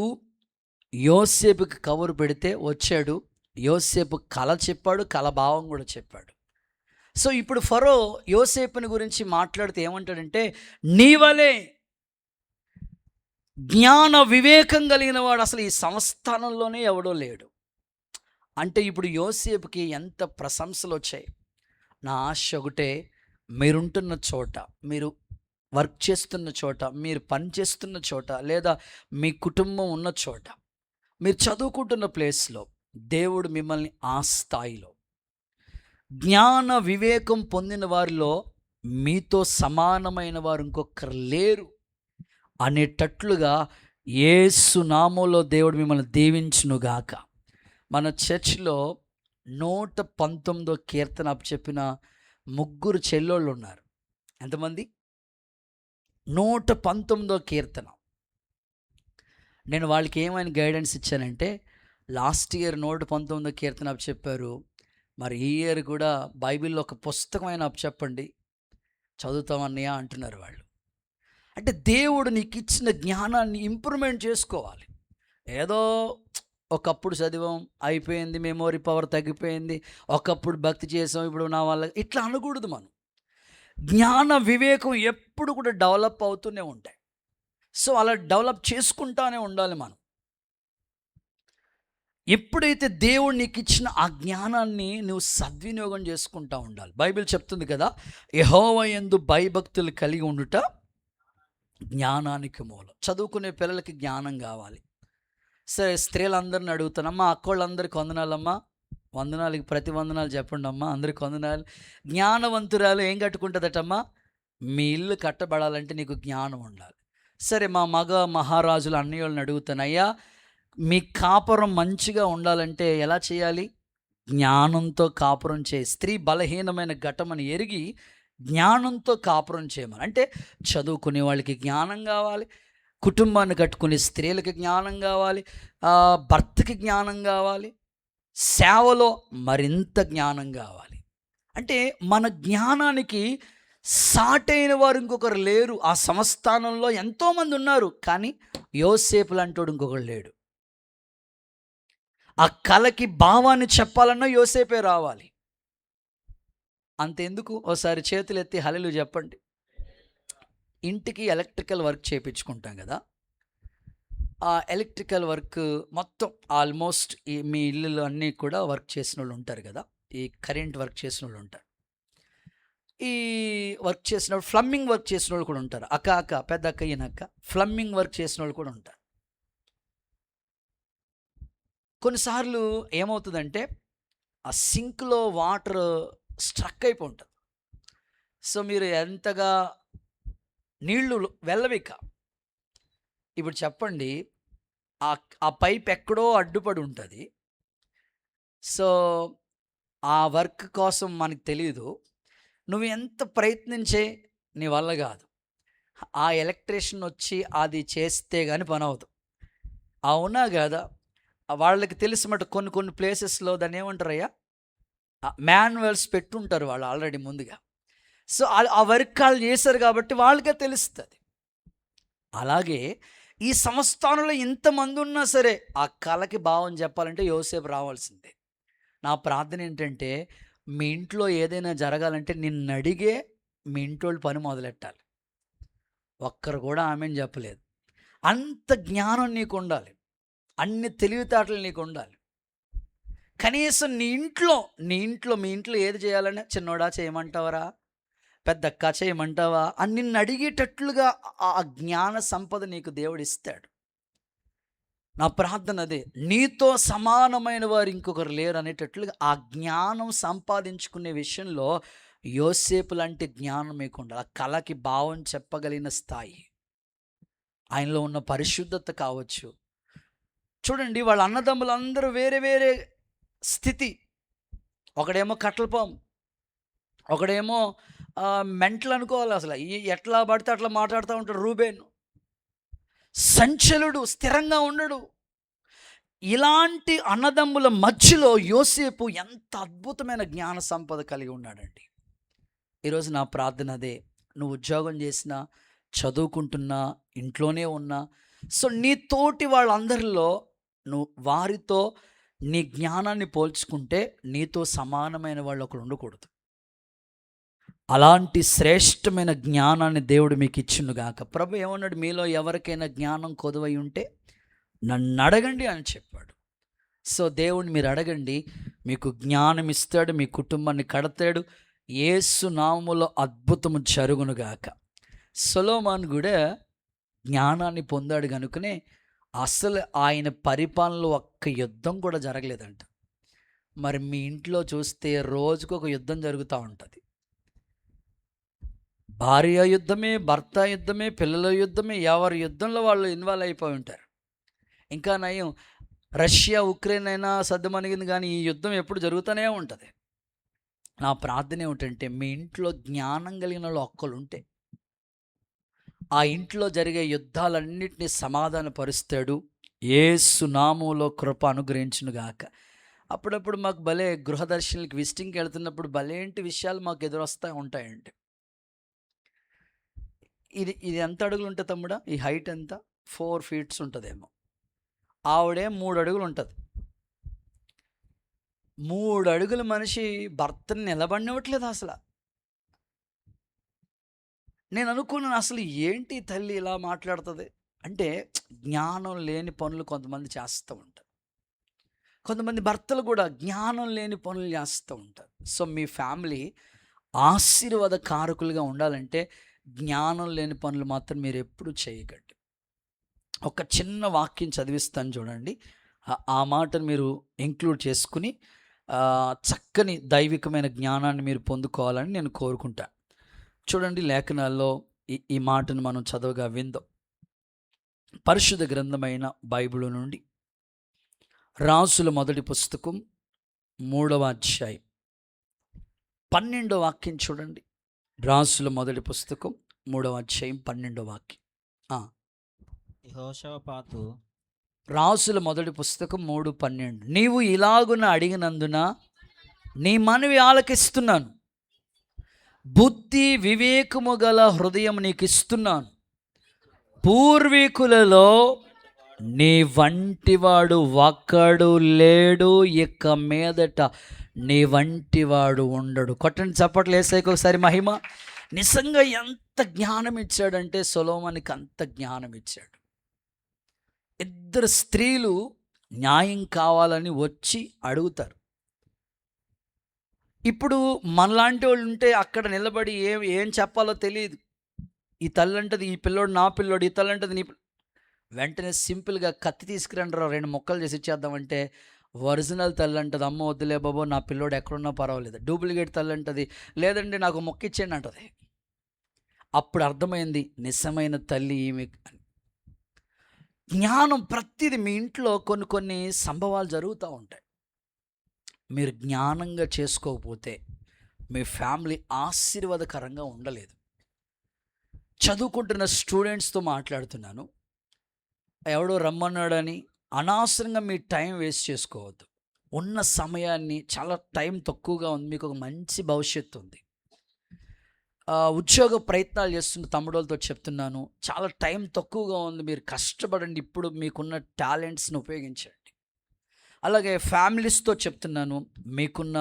యోసేపుకి కబురు పెడితే వచ్చాడు, యోసేపు కల చెప్పాడు, కల భావం కూడా చెప్పాడు. సో ఇప్పుడు ఫరో యోసేపుని గురించి మాట్లాడితే ఏమంటాడంటే, నీ వలే జ్ఞాన వివేకం కలిగిన వాడు అసలు ఈ సంస్థానంలోనే ఎవడో లేడు. అంటే ఇప్పుడు యోసేపుకి ఎంత ప్రశంసలు వచ్చాయి. నా ఆశ ఒకటే, మీరుంటున్న చోట, మీరు వర్క్ చేస్తున్న చోట, మీరు పని చేస్తున్న చోట, లేదా మీ కుటుంబం ఉన్న చోట, మీరు చదువుకుంటున్న ప్లేస్లో దేవుడు మిమ్మల్ని ఆ స్థాయిలో జ్ఞాన వివేకం పొందిన వారిలో మీతో సమానమైన వారు ఇంకొకరు లేరు అనేటట్లుగా యేసు నామములో దేవుడు మిమ్మల్ని దీవించునుగాక. మన చర్చిలో 119వ కీర్తన చెప్పిన ముగ్గురు చెల్లోళ్ళు ఉన్నారు. ఎంతమంది? 119వ కీర్తన. నేను వాళ్ళకి ఏమైనా గైడెన్స్ ఇచ్చానంటే, లాస్ట్ ఇయర్ 119వ కీర్తన చెప్పారు, మరి ఈ ఇయర్ కూడా బైబిల్లో ఒక పుస్తకమైన చెప్పండి, చదువుతామన్నయ్య అంటున్నారు వాళ్ళు. అంటే దేవుడు నీకు ఇచ్చిన జ్ఞానాన్ని ఇంప్రూవ్మెంట్ చేసుకోవాలి. ఏదో ఒకప్పుడు చదివాం అయిపోయింది, మెమొరీ పవర్ తగ్గిపోయింది, ఒకప్పుడు భక్తి చేసాం ఇప్పుడు నా వల్ల, ఇట్లా అనకూడదు. మనం జ్ఞాన వివేకం ఎప్పుడు కూడా డెవలప్ అవుతూనే ఉంటాయి. సో అలా డెవలప్ చేసుకుంటానే ఉండాలి మనం. ఎప్పుడైతే దేవుడు నీకు ఇచ్చిన ఆ జ్ఞానాన్ని నువ్వు సద్వినియోగం చేసుకుంటూ ఉండాలి. బైబిల్ చెప్తుంది కదా, యెహోవా యందు భయభక్తులు కలిగి ఉండుట జ్ఞానానికి మూలం. చదువుకునే పిల్లలకి జ్ఞానం కావాలి. సరే, స్త్రీలందరిని అడుగుతానమ్మా, అక్కోళ్ళందరికీ వందనాలమ్మా, వందనాలకి ప్రతి వందనాలు చెప్పండి అమ్మా, అందరికి వందనాలు. జ్ఞానవంతురాలు ఏం కట్టుకుంటుందటమ్మా? మీ ఇల్లు కట్టబడాలంటే నీకు జ్ఞానం ఉండాలి. సరే, మా మగ మహారాజులు అన్నయ్యలను అడుగుతాను, అయ్యా మీ కాపురం మంచిగా ఉండాలంటే ఎలా చేయాలి? జ్ఞానంతో కాపురం చేయి. స్త్రీ బలహీనమైన ఘటమని ఎరిగి జ్ఞానంతో కాపురం చేయమని. అంటే చదువుకునే వాళ్ళకి జ్ఞానం కావాలి, కుటుంబాన్ని కట్టుకునే స్త్రీలకి జ్ఞానం కావాలి, భర్తకి జ్ఞానం కావాలి, సేవలో మరింత జ్ఞానం కావాలి. అంటే మన జ్ఞానానికి సాటైన వారు ఇంకొకరు లేరు. ఆ సంస్థానంలో ఎంతోమంది ఉన్నారు, కానీ యోసేపు లాంటోడు ఇంకొకరు లేడు. ఆ కళకి భావాన్ని చెప్పాలన్నా యోసేపే రావాలి. అంతెందుకు, ఓసారి చేతులు ఎత్తి హల్లెలూయా చెప్పండి. ఇంటికి ఎలక్ట్రికల్ వర్క్ చేయించుకుంటాం కదా, ఆ ఎలక్ట్రికల్ వర్క్ మొత్తం ఆల్మోస్ట్ మీ ఇల్లులు అన్నీ కూడా వర్క్ చేసిన వాళ్ళు ఉంటారు కదా, ఈ కరెంట్ వర్క్ చేసిన వాళ్ళు ఉంటారు, ఈ వర్క్ చేసిన ఫ్లమ్మింగ్ వర్క్ చేసిన వాళ్ళు కూడా ఉంటారు. అక్క పెద్ద అక్క ఈయనక్క ఫ్లమ్మింగ్ వర్క్ చేసిన వాళ్ళు కూడా ఉంటారు. కొన్నిసార్లు ఏమవుతుందంటే ఆ సింక్లో వాటర్ స్ట్రక్ అయిపోయి ఉంటుంది. సో మీరు ఎంతగా నీళ్లు వెళ్ళవిక. ఇప్పుడు చెప్పండి, ఆ పైప్ ఎక్కడో అడ్డుపడి ఉంటుంది. సో ఆ వర్క్ కోసం మనకు తెలియదు, నువ్వు ఎంత ప్రయత్నించే నీ వల్ల కాదు. ఆ ఎలక్ట్రీషియన్ వచ్చి అది చేస్తే కానీ పని అవుతుంది. అవునా కదా? వాళ్ళకి తెలిసి మటు కొన్ని ప్లేసెస్లో దాన్ని ఏమంటారయ్యా, మాన్యువల్స్ పెట్టుంటారు వాళ్ళు ఆల్రెడీ ముందుగా. సో ఆ వర్క్ వాళ్ళు చేశారు కాబట్టి వాళ్ళకే తెలుస్తుంది. అలాగే ఈ సంస్థానంలో ఇంతమంది ఉన్నా సరే ఆ కళకి భావం చెప్పాలంటే యోసేపు రావాల్సిందే. నా ప్రార్థన ఏంటంటే, మీ ఇంట్లో ఏదైనా జరగాలంటే నిన్ను అడిగే మీ ఇంట్లో పని మొదలెట్టాలి. ఒక్కరు కూడా ఆమెను చెప్పలేదు. అంత జ్ఞానం నీకు ఉండాలి, అన్ని తెలివితేటలు నీకు ఉండాలి. కనీసం మీ ఇంట్లో ఏది చేయాలని, చిన్నోడా చేయమంటావరా, పెద్దక్క చేయమంటావా అని నిన్ను అడిగేటట్లుగా ఆ జ్ఞాన సంపద నీకు దేవుడు ఇస్తాడు. నా ప్రార్థన అదే, నీతో సమానమైన వారు ఇంకొకరు లేరు అనేటట్లుగా ఆ జ్ఞానం సంపాదించుకునే విషయంలో యోసేపు లాంటి జ్ఞానం మీకు ఉండాలి. ఆ కళకి భావం చెప్పగలిగిన స్థాయి, ఆయనలో ఉన్న పరిశుద్ధత కావచ్చు. చూడండి, వాళ్ళ అన్నదమ్ములందరూ వేరే వేరే స్థితి. ఒకడేమో కట్లపాము, ఒకడేమో మెంటల్ అనుకోవాలి. అసలు ఎట్లా పడితే అట్లా మాట్లాడుతూ ఉంటాడు రూబేను. సంచలుడు, స్థిరంగా ఉండడు. ఇలాంటి అన్నదమ్ముల మధ్యలో యోసేపు ఎంత అద్భుతమైన జ్ఞాన సంపద కలిగి ఉన్నాడండి. ఈరోజు నా ప్రార్థన అదే. నువ్వు ఉద్యోగం చేసినా, చదువుకుంటున్నా, ఇంట్లోనే ఉన్నా, సో నీ తోటి వాళ్ళందరిలో నువ్వు వారితో నీ జ్ఞానాన్ని పోల్చుకుంటే నీతో సమానమైన వాళ్ళు ఒకరు ఉండకూడదు. అలాంటి శ్రేష్టమైన జ్ఞానాన్ని దేవుడు మీకు ఇచ్చునుగాక. ప్రభు ఏమన్నాడు, మీలో ఎవరికైనా జ్ఞానం కొదువై ఉంటే నన్ను అడగండి అని చెప్పాడు. సో దేవుడిని మీరు అడగండి, మీకు జ్ఞానం ఇస్తాడు, మీ కుటుంబాన్ని కడతాడు. యేసు నామములో అద్భుతము జరుగునుగాక. సొలొమోను కూడా జ్ఞానాన్ని పొందాడు కనుకనే అసలు ఆయన పరిపాలనలో ఒక్క యుద్ధం కూడా జరగలేదంట. మరి మీ ఇంట్లో చూస్తే రోజుకు ఒక యుద్ధం జరుగుతూ ఉంటుంది. భార్య యుద్ధమే, భర్త యుద్ధమే, పిల్లల యుద్ధమే, ఎవరి యుద్ధంలో వాళ్ళు ఇన్వాల్వ్ అయిపోయి ఉంటారు. ఇంకా నయం, రష్యా ఉక్రెయిన్ అయినా సద్దుమణిగింది, కానీ ఈ యుద్ధం ఎప్పుడు జరుగుతూనే ఉంటుంది. నా ప్రార్థన ఏమిటంటే, మీ ఇంట్లో జ్ఞానం కలిగిన వాళ్ళు ఒక్కరు ఉంటే ఆ ఇంట్లో జరిగే యుద్ధాలన్నింటినీ సమాధానపరుస్తాడు. యేసు నామములో కృప అనుగ్రహించునుగాక. అప్పుడప్పుడు మాకు భలే గృహదర్శనకి విజిటింగ్కి వెళ్తున్నప్పుడు భలేంటి విషయాలు మాకు ఎదురొస్తూ ఉంటాయండి. ఇది ఇది ఎంత అడుగులు ఉంటుంది తమ్ముడా? ఈ హైట్ ఎంత? 4 feet ఉంటుందేమో. ఆవిడే 3 అడుగులు ఉంటుంది. 3 అడుగుల మనిషి భర్తని నిలబడినట్లేదు అసలు. నేను అనుకున్నాను, అసలు ఏంటి తల్లి ఇలా మాట్లాడుతుంది అంటే, జ్ఞానం లేని పనులు కొంతమంది చేస్తూ ఉంటారు. కొంతమంది భర్తలు కూడా జ్ఞానం లేని పనులు చేస్తూ ఉంటారు. సో మీ ఫ్యామిలీ ఆశీర్వాద కారకులుగా ఉండాలంటే జ్ఞానం లేని పనులు మాత్రం మీరు ఎప్పుడు చేయకండి. ఒక చిన్న వాక్యం చదివిస్తాను చూడండి. ఆ మాటను మీరు ఇంక్లూడ్ చేసుకుని చక్కని దైవికమైన జ్ఞానాన్ని మీరు పొందుకోవాలని నేను కోరుకుంటాను. చూడండి, లేఖనాల్లో ఈ మాటను మనం చదవగా విందాం. పరిశుద్ధ గ్రంథమైన బైబిల్ నుండి రాసుల మొదటి పుస్తకం 3వ అధ్యాయం 12వ వాక్యం చూడండి. రాసుల మొదటి పుస్తకం 3వ అధ్యాయం 12వ వాక్యం. యెహోషాపాతు రాసుల మొదటి పుస్తకం 3:12. నీవు ఇలాగున అడిగినందున నీ మనవి ఆలకిస్తున్నాను, బుద్ధి వివేకము గల హృదయం నీకు ఇస్తున్నాను. పూర్వీకులలో నీ వంటివాడు ఒక్కడు లేడు, ఇక మీదట నీ వంటివాడు ఉండడు. కొట్టండి చప్పట్లు వేసాక ఒకసారి మహిమ. నిజంగా ఎంత జ్ఞానం ఇచ్చాడంటే సొలొమోనుకి అంత జ్ఞానం ఇచ్చాడు. 2 స్త్రీలు న్యాయం కావాలని వచ్చి అడుగుతారు. ఇప్పుడు మనలాంటి వాళ్ళు ఉంటే అక్కడ నిలబడి ఏం చెప్పాలో తెలియదు. ఈ తల్లి అంటది ఈ పిల్లోడు నా పిల్లోడు, ఈ తల్లి అంటది నీ వెంటనే సింపుల్గా కత్తి తీసుకురండి 2 ముక్కలు చేసి ఇచ్చేద్దామంటే, ఒరిజినల్ తల్లి అంటది అమ్మ వద్దులే బాబో, నా పిల్లోడు ఎక్కడున్నా పర్వాలేదు. డూప్లికేట్ తల్లి అంటది లేదండి నాకు మొక్క ఇచ్చేయండి అంటది. అప్పుడు అర్థమైంది నిజమైన తల్లి ఈమె. జ్ఞానం ప్రతిదీ మీ ఇంట్లో కొన్ని సంభవాలు జరుగుతూ ఉంటాయి. మీరు జ్ఞానంగా చేసుకోకపోతే మీ ఫ్యామిలీ ఆశీర్వాదకరంగా ఉండలేదు. చదువుకుంటున్న స్టూడెంట్స్తో మాట్లాడుతున్నాను. ఎవడో రమ్మన్నాడని అనవసరంగా మీ టైం వేస్ట్ చేసుకోవద్దు. ఉన్న సమయాన్ని, చాలా టైం తక్కువగా ఉంది, మీకు ఒక మంచి భవిష్యత్తు ఉంది. ఉద్యోగ ప్రయత్నాలు చేస్తున్న తమ్ముడోళ్ళతో చెప్తున్నాను, చాలా టైం తక్కువగా ఉంది, మీరు కష్టపడండి, ఇప్పుడు మీకున్న టాలెంట్స్ని ఉపయోగించండి. అలాగే ఫ్యామిలీస్తో చెప్తున్నాను, మీకున్న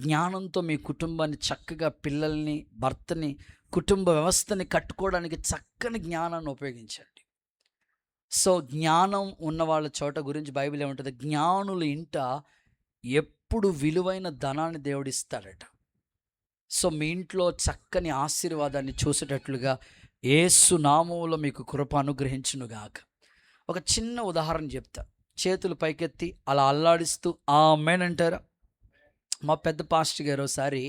జ్ఞానంతో మీ కుటుంబాన్ని చక్కగా, పిల్లల్ని, భర్తని, కుటుంబ వ్యవస్థని కట్టుకోవడానికి చక్కని జ్ఞానాన్ని ఉపయోగించండి. సో జ్ఞానం ఉన్న వాళ్ళ చోట గురించి బైబిల్ ఏమంటుంది, జ్ఞానుల ఇంట ఎప్పుడు విలువైన ధనాన్ని దేవుడిస్తాడట. సో మీ ఇంట్లో చక్కని ఆశీర్వాదాన్ని చూసేటట్లుగా యేసు నామములో మీకు కృప అనుగ్రహించునుగాక. ఒక చిన్న ఉదాహరణ చెప్తా. చేతులు పైకెత్తి అలా అల్లాడిస్తూ ఆమేన్ అంటారా? మా పెద్ద పాస్టర్ గారు ఒకసారి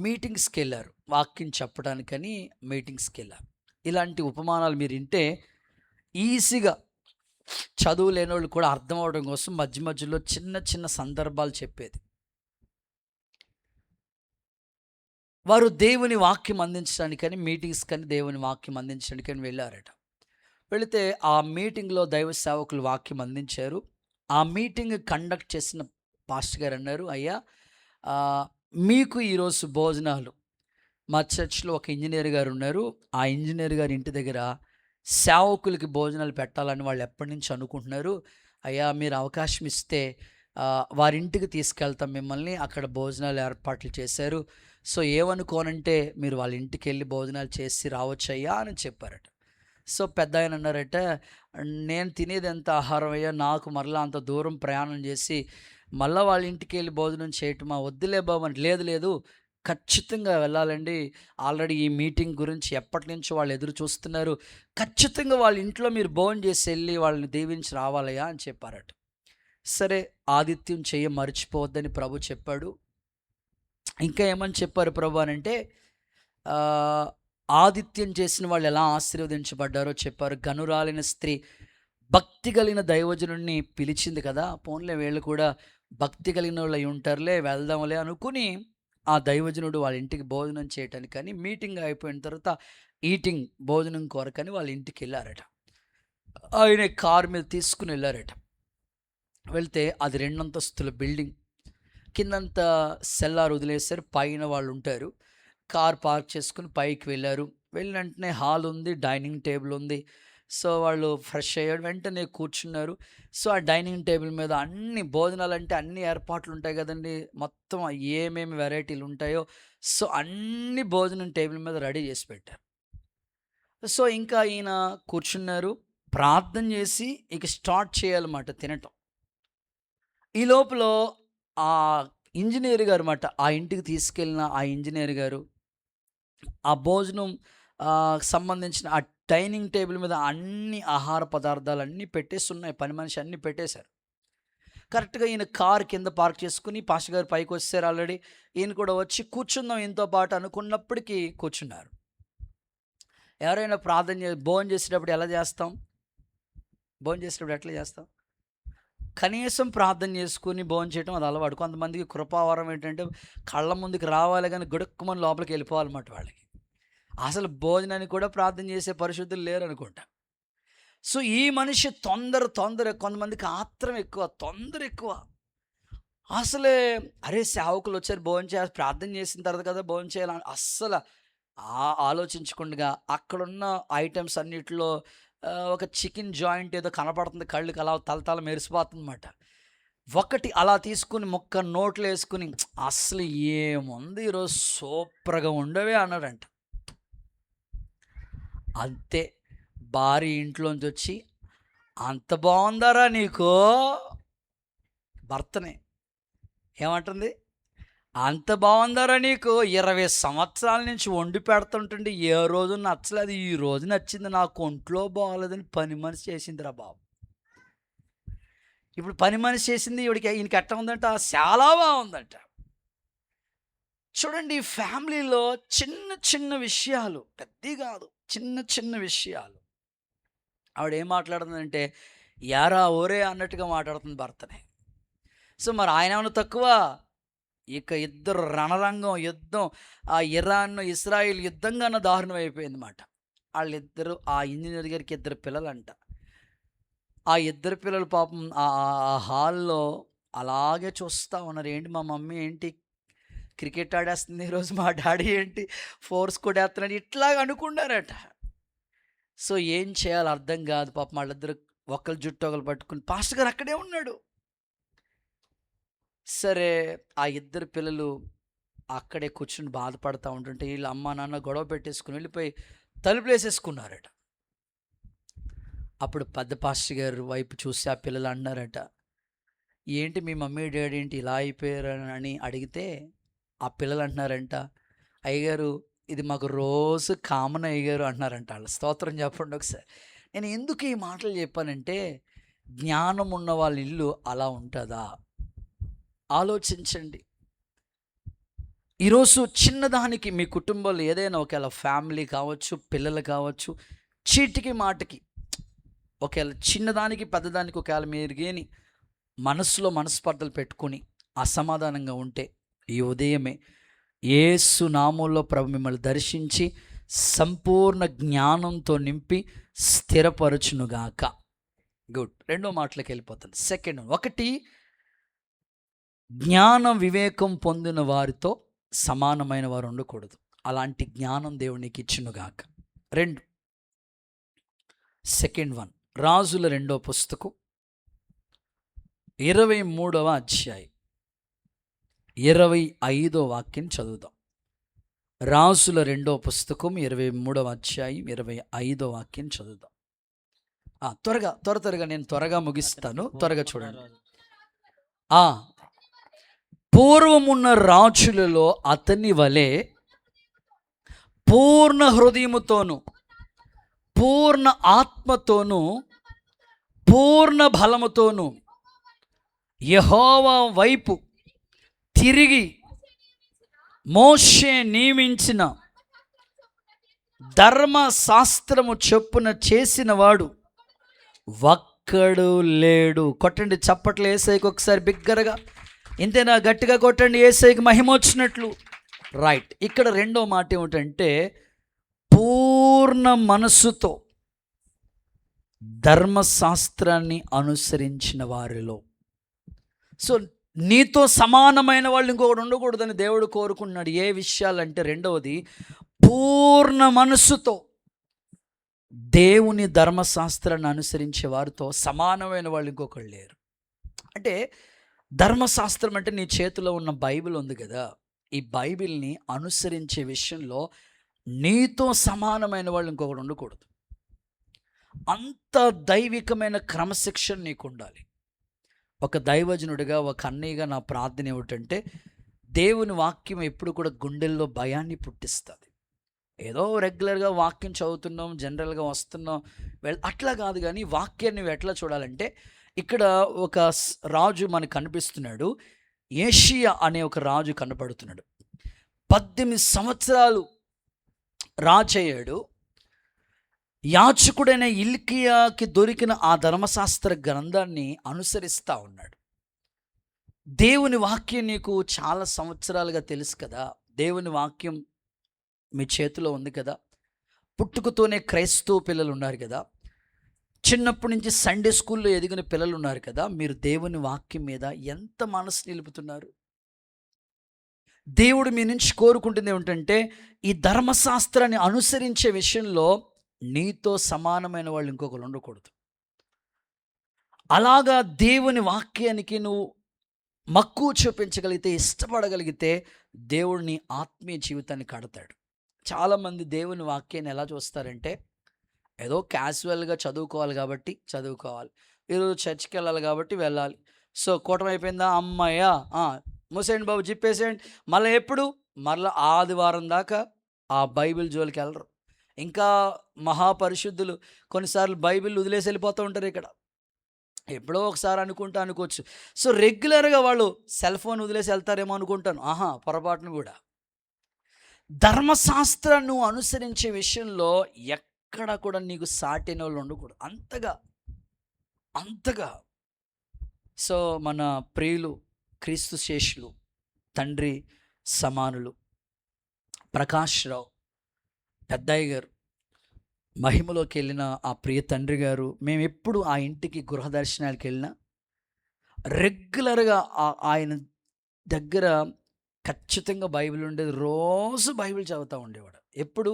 మీటింగ్స్కి వెళ్ళారు, వాక్యం చెప్పడానికని మీటింగ్స్కి వెళ్ళారు. ఇలాంటి ఉపమానాలు మీరు వింటే ఈజీగా చదువు లేని వాళ్ళు కూడా అర్థం అవడం కోసం మధ్య మధ్యలో చిన్న చిన్న సందర్భాలు చెప్పేది. వారు దేవుని వాక్యం అందించడానికని మీటింగ్స్ కానీ దేవుని వాక్యం అందించడానికని వెళ్ళారట. వెళితే ఆ మీటింగ్లో దైవ సేవకులు వాక్యం అందించారు. ఆ మీటింగ్ కండక్ట్ చేసిన పాస్టర్ గారు అన్నారు, అయ్యా మీకు ఈరోజు భోజనాలు, మా చర్చ్లో ఒక ఇంజనీర్ గారు ఉన్నారు, ఆ ఇంజనీర్ గారి ఇంటి దగ్గర సేవకులకి భోజనాలు పెట్టాలని వాళ్ళు ఎప్పటి నుంచి అనుకుంటున్నారు. అయ్యా మీరు అవకాశం ఇస్తే వారింటికి తీసుకెళ్తాం మిమ్మల్ని, అక్కడ భోజనాలు ఏర్పాట్లు చేశారు. సో ఏమనుకోనంటే మీరు వాళ్ళ ఇంటికి వెళ్ళి భోజనాలు చేసి రావచ్చయ్యా అని చెప్పారట. సో పెద్ద ఆయన అన్నారట, నేను తినేది ఎంత ఆహారం అయ్యా, నాకు మరలా అంత దూరం ప్రయాణం చేసి మళ్ళీ వాళ్ళ ఇంటికి వెళ్ళి భోజనం చేయటమా, వద్దులే బాబు అని. లేదు లేదు ఖచ్చితంగా వెళ్ళాలండి, ఆల్రెడీ ఈ మీటింగ్ గురించి ఎప్పటి నుంచో వాళ్ళు ఎదురు చూస్తున్నారు, ఖచ్చితంగా వాళ్ళ ఇంట్లో మీరు భోజనం చేసి వెళ్ళి వాళ్ళని దీవించి రావాలయ్యా అని చెప్పారట. సరే ఆతిథ్యం చెయ్య మర్చిపోవద్దని ప్రభు చెప్పాడు. ఇంకా ఏమని చెప్పారు ప్రభు అని అంటే, ఆతిథ్యం చేసిన వాళ్ళు ఎలా ఆశీర్వదించబడ్డారో చెప్పారు. గనురాలిన స్త్రీ భక్తి కలిగిన దైవజనుడిని పిలిచింది కదా, పోన్లే వీళ్ళు కూడా భక్తి కలిగిన వాళ్ళు అయి ఉంటారులే, వెళ్దాంలే అనుకుని ఆ దైవజనుడు వాళ్ళ ఇంటికి భోజనం చేయటానికి కానీ మీటింగ్ అయిపోయిన తర్వాత ఈటింగ్ భోజనం కొరకని వాళ్ళ ఇంటికి వెళ్ళారట. ఆయన కారు మీద తీసుకుని వెళ్ళారట. వెళ్తే అది 2 అంతస్తుల బిల్డింగ్, కిందంతా సెల్లార్ వదిలేశారు, పైన వాళ్ళు ఉంటారు. కార్ పార్క్ చేసుకుని పైకి వెళ్ళారు. వెళ్ళిన వెంటనే హాల్ ఉంది, డైనింగ్ టేబుల్ ఉంది. సో వాళ్ళు ఫ్రెష్ అయ్యాడు, వెంటనే కూర్చున్నారు. సో ఆ డైనింగ్ టేబుల్ మీద అన్ని భోజనాలు అంటే అన్ని ఏర్పాట్లు ఉంటాయి కదండి, మొత్తం ఏమేమి వెరైటీలు ఉంటాయో సో అన్ని భోజనం టేబుల్ మీద రెడీ చేసి పెట్టారు. సో ఇంకా ఈయన కూర్చున్నారు, ప్రార్థన చేసి ఇక స్టార్ట్ చేయాలన్నమాట తినటం. ఈ లోపల ఆ ఇంజనీర్ గారు మాట, ఆ ఇంటికి తీసుకెళ్ళిన ఆ ఇంజనీర్ గారు ఆ భోజనం సంబంధించిన ఆ డైనింగ్ టేబుల్ మీద అన్ని ఆహార పదార్థాలు అన్నీ పెట్టేసి ఉన్నాయి, పని మనిషి అన్నీ పెట్టేశారు. కరెక్ట్గా ఈయన కార్ కింద పార్క్ చేసుకుని పాస్టర్ గారు పైకి వచ్చారు ఆల్రెడీ, ఈయన కూడా వచ్చి కూర్చుందాం ఈయనతో పాటు అనుకున్నప్పటికీ కూర్చున్నారు. ఎవరైనా ప్రార్థన భోజనం చేసేటప్పుడు ఎలా చేస్తాం, భోజనం చేసేటప్పుడు ఎట్లా చేస్తాం? కనీసం ప్రార్థన చేసుకుని భోజనం చేయడం అది అలవాటు. కొంతమందికి కృపావరం ఏంటంటే కళ్ళ ముందుకు రావాలి కానీ గుడుక్కుమని లోపలికి వెళ్ళిపోవాలన్నమాట వాళ్ళకి. అసలు భోజనానికి కూడా ప్రార్థన చేసే పరిశుద్ధులు లేరు అనుకుంటా. సో ఈ మనిషి తొందర, కొంతమందికి ఆత్రం ఎక్కువ, తొందర ఎక్కువ. అసలే అరే సేవకులు వచ్చారు భోజనం చేయాలి, ప్రార్థన చేసిన తర్వాత కదా భోజనం చేయాలని అస్సలు ఆలోచించకుండా అక్కడున్న ఐటమ్స్ అన్నిటిలో ఒక చికెన్ జాయింట్ ఏదో కనపడుతుంది, కళ్ళకి అలా తలతల మెరిసిపోతుంది అన్నమాట. ఒకటి అలా తీసుకుని ముక్క నోట్లో వేసుకుని అసలు ఏముంది ఈరోజు సూపర్గా ఉండవే అన్నాడంట. అంతే భార్య ఇంట్లోంచి వచ్చి, అంత బాగుందారా నీకు, భర్తనే ఏమంటుంది, అంత బాగుందారా నీకు, 20 సంవత్సరాల నుంచి వండి పెడుతుంటుంటే ఏ రోజు నచ్చలేదు, ఈ రోజు నచ్చింది, నాకు ఒంట్లో బాగోలేదని పని మనిషి చేసిందిరా బాబు. ఇప్పుడు పని మనిషి చేసింది ఈయనకి ఎట్లా ఉందంట, చాలా బాగుందంట. చూడండి ఫ్యామిలీలో చిన్న చిన్న విషయాలు, పెద్దవి కాదు, చిన్న చిన్న విషయాలు. ఆవిడ ఏం మాట్లాడుతుందంటే యారా ఓరే అన్నట్టుగా మాట్లాడుతుంది భర్తనే. సో మరి ఆయన ఏమన్నా తక్కువ? ఇక ఇద్దరు రణరంగం, యుద్ధం, ఆ ఇరాన్ ఇస్రాయిల్ యుద్ధంగానే దారుణం అయిపోయింది అన్నమాట. వాళ్ళిద్దరు, ఆ ఇంజనీర్ గారికి 2 పిల్లలంట. ఆ 2 పిల్లలు పాపం ఆ హాల్లో అలాగే చూస్తూ ఉన్నారు. ఏంటి మా మమ్మీ ఏంటి క్రికెట్ ఆడేస్తుంది ఈరోజు, మా డాడీ ఏంటి ఫోర్స్ కొట్టేస్తున్నాడు, ఇట్లాగ అనుకున్నారట. సో ఏం చేయాలో అర్థం కాదు పాపం వాళ్ళిద్దరు, ఒకళ్ళు జుట్టు ఒకళ్ళు పట్టుకుని. పాస్టర్ గారు అక్కడే ఉన్నాడు. సరే ఆ 2 పిల్లలు అక్కడే కూర్చుని బాధపడతా ఉంటుంటే వీళ్ళు అమ్మ నాన్న గొడవ పెట్టేసుకుని వెళ్ళిపోయి తలుపులు వేసేసుకున్నారట. అప్పుడు పెద్ద పాస్టర్ గారు వైపు చూసి ఆ పిల్లలు అన్నారట, ఏంటి మీ మమ్మీ డాడీ ఏంటి ఇలా అయిపోయారు అని అడిగితే ఆ పిల్లలు అంటున్నారంట, అయ్యగారు ఇది మాకు రోజు కామన్ అయ్యగారు అంటున్నారంట. వాళ్ళు స్తోత్రం చెప్పండి ఒకసారి. నేను ఎందుకు ఈ మాటలు చెప్పానంటే, జ్ఞానం ఉన్న వాళ్ళ ఇల్లు అలా ఉంటుందా ఆలోచించండి. ఈరోజు చిన్నదానికి మీ కుటుంబంలో ఏదైనా ఒకవేళ ఫ్యామిలీ కావచ్చు, పిల్లలు కావచ్చు, చీటికి మాటకి ఒకవేళ చిన్నదానికి పెద్దదానికి ఒకవేళ మీరు గేని మనసులో మనస్పర్ధలు పెట్టుకొని అసమాధానంగా ఉంటే ఈ ఉదయమే యేసు నామంలో ప్రభు మిమ్మల్ని దర్శించి సంపూర్ణ జ్ఞానంతో నింపి స్థిరపరచునుగాక. గుడ్. రెండో మాటలోకి వెళ్ళిపోతాను. సెకండ్, ఒకటి, జ్ఞానం వివేకం పొందిన వారితో సమానమైన వారు ఉండకూడదు. అలాంటి జ్ఞానం దేవునికి ఇచ్చునుగాక. రెండు, సెకండ్ వన్, రాజుల 2వ పుస్తకం 23వ అధ్యాయం 25వ వాక్యం చదువుదాం. రాజుల 2వ పుస్తకం 23వ అధ్యాయం 25వ వాక్యం చదువుదాం. త్వరగా నేను త్వరగా ముగిస్తాను, త్వరగా చూడండి. పూర్వమున్న రాజులలో అతని వలె పూర్ణ హృదయముతోను పూర్ణ ఆత్మతోను పూర్ణ బలముతోను యెహోవా వైపు తిరిగి మోషే నియమించిన ధర్మశాస్త్రము చొప్పున చేసిన వాడు ఒక్కడు లేడు. కొట్టండి చప్పట్లు యేసయ్యకి ఒకసారి బిగ్గరగా. ఇంతేనా? గట్టిగా కొట్టండి, యేసయ్యకి మహిమ వచ్చినట్లు. రైట్. ఇక్కడ రెండో మాట ఏమిటంటే పూర్ణ మనస్సుతో ధర్మశాస్త్రాన్ని అనుసరించిన వారిలో. సో నీతో సమానమైన వాళ్ళు ఇంకొకటి ఉండకూడదని దేవుడు కోరుకున్నాడు. ఏ విషయాలంటే రెండవది, పూర్ణ మనస్సుతో దేవుని ధర్మశాస్త్రాన్ని అనుసరించే వారితో సమానమైన వాళ్ళు ఇంకొకళ్ళు లేరు. అంటే ధర్మశాస్త్రం అంటే నీ చేతిలో ఉన్న బైబిల్ ఉంది కదా, ఈ బైబిల్ని అనుసరించే విషయంలో నీతో సమానమైన వాళ్ళు ఇంకొకటి ఉండకూడదు. అంత దైవికమైన క్రమశిక్షణ నీకు ఉండాలి. ఒక దైవజనుడిగా, ఒక అన్నయ్యగా నా ప్రార్థన ఏమిటంటే దేవుని వాక్యం ఎప్పుడు కూడా గుండెల్లో భయాన్ని పుట్టిస్తుంది. ఏదో రెగ్యులర్గా వాక్యం చదువుతున్నాం, జనరల్గా వస్తున్నాం అట్లా కాదు. కానీ వాక్యాన్ని నువ్వు ఎట్లా చూడాలంటే, ఇక్కడ ఒక రాజు మనకు కనిపిస్తున్నాడు. ఏషియా అనే ఒక రాజు కనపడుతున్నాడు. 18 సంవత్సరాలు రాజయ్యాడు. యాజకుడైన హిల్కీయాకి దొరికిన ఆ ధర్మశాస్త్ర గ్రంథాన్ని అనుసరిస్తూ ఉన్నాడు. దేవుని వాక్యం నీకు చాలా సంవత్సరాలుగా తెలుసు కదా, దేవుని వాక్యం మీ చేతిలో ఉంది కదా, పుట్టుకతోనే క్రైస్తవ పిల్లలు ఉన్నారు కదా, చిన్నప్పటి నుంచి సండే స్కూల్లో ఎదిగిన పిల్లలు ఉన్నారు కదా, మీరు దేవుని వాక్యం మీద ఎంత మనసు నిలుపుతున్నారు? దేవుడు మీ నుంచి కోరుకుంటుంది ఏమిటంటే ఈ ధర్మశాస్త్రాన్ని అనుసరించే విషయంలో నీతో సమానమైన వాళ్ళు ఇంకొకరు ఉండకూడదు. అలాగా దేవుని వాక్యానికి నువ్వు మక్కువ చూపించగలిగితే, ఇష్టపడగలిగితే దేవుడు నీ ఆత్మీయ జీవితాన్ని కడతాడు. చాలామంది దేవుని వాక్యాన్ని ఎలా చూస్తారంటే, ఏదో క్యాజువల్గా చదువుకోవాలి కాబట్టి చదువుకోవాలి, ఈరోజు చర్చికి వెళ్ళాలి కాబట్టి వెళ్ళాలి, సో కూటమి అయిపోయిందా అమ్మాయ మూసేయండి బాబు, జిప్పేసేయండి, మళ్ళీ ఎప్పుడు మరలా ఆదివారం దాకా ఆ బైబిల్ జోలికి వెళ్ళరు. ఇంకా మహాపరిశుద్ధులు కొన్నిసార్లు బైబిల్ వదిలేసి వెళ్ళిపోతూ ఉంటారు. ఇక్కడ ఎప్పుడో ఒకసారి అనుకోవచ్చు. సో రెగ్యులర్గా వాళ్ళు సెల్ ఫోన్ వదిలేసి వెళ్తారేమో అనుకుంటాను. పొరపాటును కూడా. ధర్మశాస్త్రాన్ని నువ్వు అనుసరించే విషయంలో ఎక్కడ కూడా నీకు సాటిన వాళ్ళు ఉండకూడదు. అంతగా. సో మన ప్రియులు, క్రీస్తు శేషులు, తండ్రి సమానులు ప్రకాష్ రావు పెద్దయ్య గారు మహిమలోకి వెళ్ళిన ఆ ప్రియ తండ్రి గారు, మేము ఎప్పుడు ఆ ఇంటికి గృహ దర్శనాలకు వెళ్ళినా రెగ్యులర్గా ఆయన దగ్గర ఖచ్చితంగా బైబిల్ ఉండేది. రోజు బైబిల్ చదువుతూ ఉండేవాడు. ఎప్పుడు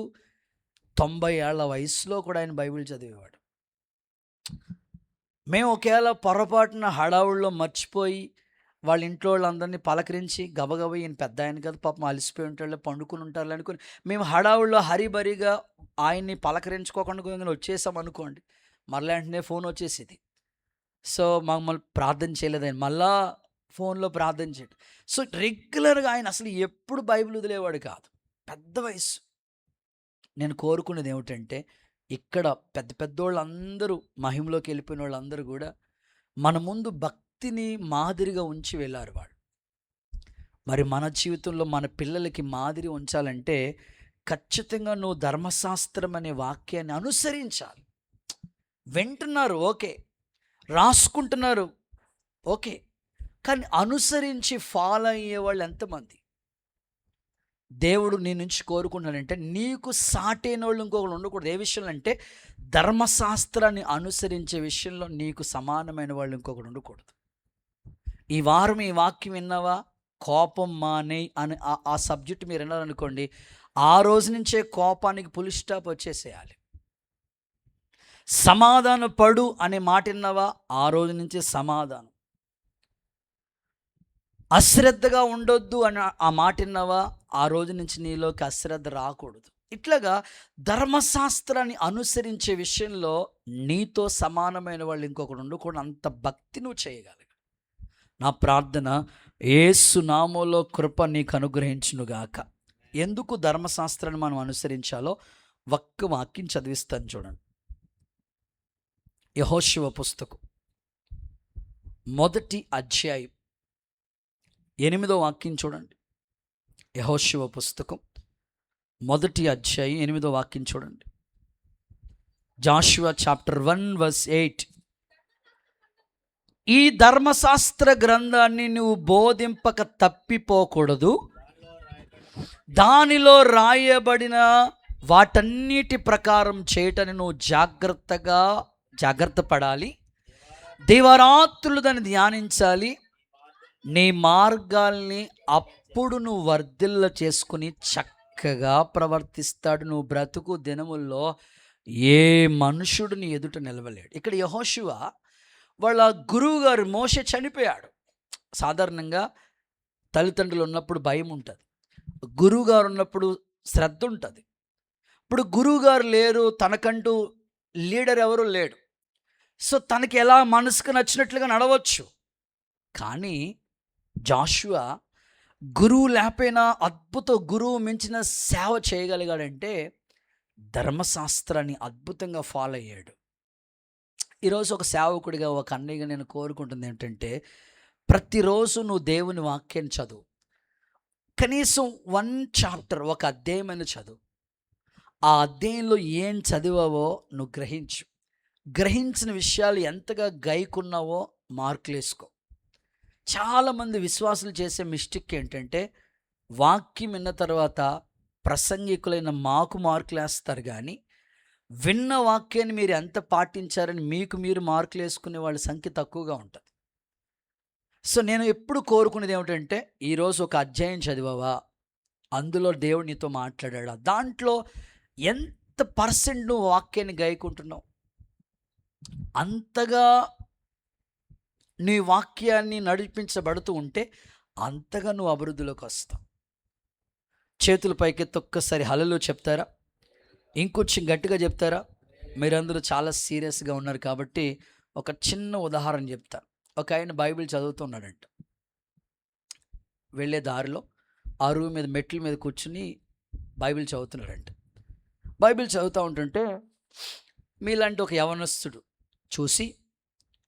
90 ఏళ్ల వయసులో కూడా ఆయన బైబిల్ చదివేవాడు. మేము ఒకవేళ పొరపాటున హడావుల్లో మర్చిపోయి వాళ్ళ ఇంట్లో వాళ్ళందరినీ పలకరించి గబగబా ఈయన పెద్ద ఆయన కదా పాపం అలసిపోయి ఉంటాడు, పండుకుని ఉంటారు అనుకుని మేము హడావుల్లో హరిబరిగా ఆయన్ని పలకరించుకోకుండా వచ్చేసాం అనుకోండి, మళ్ళీ వెంటనే ఫోన్ వచ్చేసేది. సో మమ్మల్ని ప్రార్థన చేయలేదు ఆయన, మళ్ళా ఫోన్లో ప్రార్థన చేయడం. సో రెగ్యులర్గా ఆయన అసలు ఎప్పుడు బైబిల్ వదిలేవాడు కాదు. పెద్ద వయసు. నేను కోరుకునేది ఏమిటంటే, ఇక్కడ పెద్దోళ్ళందరూ మహిమలోకి వెళ్ళిపోయిన వాళ్ళందరూ కూడా మన ముందు భక్తిని మాదిరిగా ఉంచి వెళ్ళారు. మరి మన జీవితంలో మన పిల్లలకి మాదిరి ఉంచాలంటే ఖచ్చితంగా నువ్వు ధర్మశాస్త్రం అనే వాక్యాన్ని అనుసరించాలి. వింటున్నారు ఓకే, రాసుకుంటున్నారు ఓకే, కానీ అనుసరించి ఫాలో అయ్యే వాళ్ళు ఎంతమంది? దేవుడు నీ నుంచి కోరుకుంటానంటే నీకు సాటైన వాళ్ళు ఇంకొకరు ఉండకూడదు. ఏ విషయంలో అంటే ధర్మశాస్త్రాన్ని అనుసరించే విషయంలో నీకు సమానమైన వాళ్ళు ఇంకొకరు ఉండకూడదు. ఈ వారం ఈ వాక్యం విన్నావా, కోపం మానే అని ఆ సబ్జెక్ట్ మీరు విన్నారనుకోండి, ఆ రోజు నుంచే కోపానికి పులి స్టాప్ వచ్చేసేయాలి. సమాధాన పడు అనే మాట విన్నావా, ఆ రోజు నుంచే సమాధానం. అశ్రద్ధగా ఉండొద్దు అని ఆ మాట విన్నావా, ఆ రోజు నుంచి నీలోకి అశ్రద్ధ రాకూడదు. ఇట్లాగా ధర్మశాస్త్రాన్ని అనుసరించే విషయంలో నీతో సమానమైన వాళ్ళు ఇంకొకరు ఉండకూడదు. అంత భక్తి నువ్వు చేయగలగాలి. నా ప్రార్థన, యేసు నామములో కృప నీకు అనుగ్రహించునుగాక. ఎందుకు ధర్మశాస్త్రాన్ని మనం అనుసరించాలో ఒక్క వాక్యం చదివిస్తాను చూడండి. యెహోషువ పుస్తకం 1వ అధ్యాయం 8వ వాక్యం చూడండి. యెహోషువ పుస్తకం 1వ అధ్యాయం 8వ వాక్యం చూడండి. జాషువా చాప్టర్ 1:8. ఈ ధర్మశాస్త్ర గ్రంథాన్ని నువ్వు బోధింపక తప్పిపోకూడదు, దానిలో రాయబడిన వాటన్నిటి ప్రకారం చేయటాన్ని నువ్వు జాగ్రత్త పడాలి. దివారాత్రులు దాన్ని ధ్యానించాలి. నీ మార్గాల్ని అప్పుడు నువ్వు వర్ధిల్ల చేసుకుని చక్కగా ప్రవర్తిస్తాడు. నువ్వు బ్రతుకు దినముల్లో ఏ మనుషుడు నీ ఎదుట నిలవలేడు. ఇక్కడ యెహోషువ వాళ్ళ గురువు గారు మోషే చనిపోయాడు. సాధారణంగా తల్లిదండ్రులు ఉన్నప్పుడు భయం ఉంటుంది, గురువు గారు ఉన్నప్పుడు శ్రద్ధ ఉంటుంది. ఇప్పుడు గురువుగారు లేరు, తనకంటూ లీడర్ ఎవరు లేడు. సో తనకి ఎలా మనసుకు నచ్చినట్లుగా నడవచ్చు. కానీ జాషువా గురువు లేకపోయినా గురువు మించిన సేవ చేయగలిగాడంటే ధర్మశాస్త్రాన్ని అద్భుతంగా ఫాలో అయ్యాడు. ఈరోజు ఒక సేవకుడిగా, ఒక అన్నయ్యగా నేను కోరుకుంటుంది ఏంటంటే, ప్రతిరోజు నువ్వు దేవుని వాక్యాన్ని చదువు. కనీసం 1 చాప్టర్, ఒక అధ్యాయమైన చదువు. ఆ అధ్యాయంలో ఏం చదివావో నువ్వు గ్రహించిన విషయాలు ఎంతగా గైకున్నావో మార్కులు వేసుకో. చాలామంది విశ్వాసులు చేసే మిస్టేక్ ఏంటంటే, వాక్యం విన్న తర్వాత ప్రసంగికులైన మాకు మార్కులు వేస్తారు, కానీ విన్న వాక్యాన్ని మీరు ఎంత పాటించారని మీకు మీరు మార్కులు వేసుకునే వాళ్ళ సంఖ్య తక్కువగా ఉంటుంది. సో నేను ఎప్పుడు కోరుకునేది ఏమిటంటే, ఈరోజు ఒక అధ్యాయం చదివావా, అందులో దేవుడు నీతో మాట్లాడా, దాంట్లో ఎంత పర్సెంట్ నువ్వు వాక్యాన్ని గైకుంటున్నావు, అంతగా నీ వాక్యాన్ని నడిపించబడుతూ ఉంటే అంతగా నువ్వు అభివృద్ధిలోకి వస్తావు. చేతుల పైకెత్తి ఒక్కసారి హల్లెలూయా చెప్తారా? ఇంకొంచెం గట్టిగా చెప్తారా? మీరందరూ చాలా సీరియస్గా ఉన్నారు కాబట్టి ఒక చిన్న ఉదాహరణ చెప్తా. ఒక ఆయన బైబిల్ చదువుతున్నాడంట. వెళ్ళే దారిలో అరుగు మీద, మెట్ల మీద కూర్చుని బైబిల్ చదువుతున్నాడంట. బైబిల్ చదువుతూ ఉంటుంటే మీలాంటి ఒక యవనస్తుడు చూసి,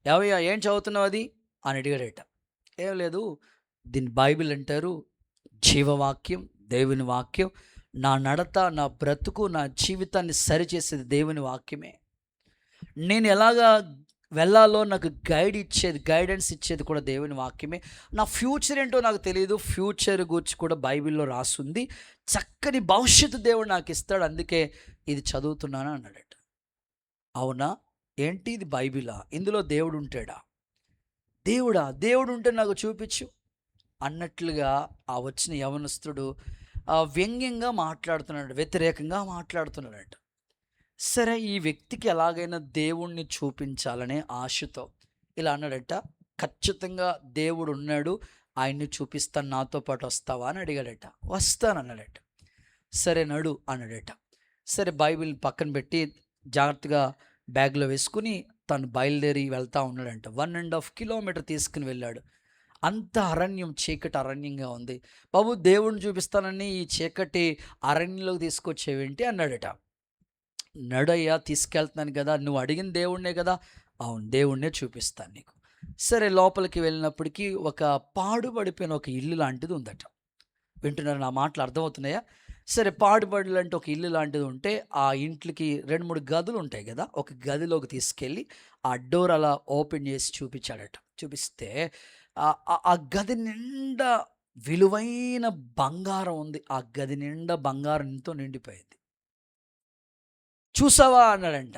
ఏవయ్యా ఏం చదువుతున్నావు అది అని అడిగాడట. ఏం లేదు, దీన్ని బైబిల్ అంటారు, జీవవాక్యం, దేవుని వాక్యం. నా నడత, నా బ్రతుకు, నా జీవితాన్ని సరిచేసేది దేవుని వాక్యమే. నేను ఎలాగా వెళ్ళాలో నాకు గైడెన్స్ ఇచ్చేది కూడా దేవుని వాక్యమే. నా ఫ్యూచర్ ఏంటో నాకు తెలియదు, ఫ్యూచర్ గురించి కూడా బైబిల్లో రాస్తుంది. చక్కని భవిష్యత్తు దేవుడు నాకు ఇస్తాడు, అందుకే ఇది చదువుతున్నాను అన్నాడట. అవునా, ఏంటి ఇది బైబిలా, ఇందులో దేవుడు ఉంటాడా? దేవుడు ఉంటే నాకు చూపించు అన్నట్లుగా ఆ వచ్చిన యవనస్తుడు వ్యంగ్యంగా మాట్లాడుతున్నాడు, వ్యతిరేకంగా మాట్లాడుతున్నాడట. సరే, ఈ వ్యక్తికి ఎలాగైనా దేవుణ్ణి చూపించాలనే ఆశతో ఇలా అన్నాడట, ఖచ్చితంగా దేవుడు ఉన్నాడు, ఆయన్ని చూపిస్తాను, నాతో పాటు వస్తావా అని అడిగాడట. వస్తానన్నాడట. సరే నడు అన్నాడట. సరే, బైబిల్ పక్కన పెట్టి జాగ్రత్తగా బ్యాగ్లో వేసుకుని తను బయలుదేరి వెళ్తూ ఉన్నాడంట. 1.5 కిలోమీటర్ తీసుకుని వెళ్ళాడు. అంత అరణ్యం, చీకటి అరణ్యంగా ఉంది. బాబు, దేవుడిని చూపిస్తానని ఈ చీకటి అరణ్యంలోకి తీసుకొచ్చేవేంటి అన్నాడట. నడయ్యా, తీసుకెళ్తున్నాను కదా, నువ్వు అడిగిన దేవుడినే కదా. అవును, దేవుడినే చూపిస్తాను నీకు. సరే లోపలికి వెళ్ళినప్పటికీ ఒక పాడుపడిపోయిన ఒక ఇల్లు లాంటిది ఉందట. వింటున్నారు నా మాటలు అర్థమవుతున్నాయా? సరే పాడుబడులంటే ఒక ఇల్లు లాంటిది ఉంటే ఆ ఇంట్లోకి 2-3 గదులు ఉంటాయి కదా. ఒక గదిలోకి తీసుకెళ్ళి ఆ డోర్ అలా ఓపెన్ చేసి చూపించాడట. చూపిస్తే ఆ గది నిండా విలువైన బంగారం ఉంది. ఆ గది నిండా బంగారంతో నిండిపోయింది. చూసావా అన్నాడంట.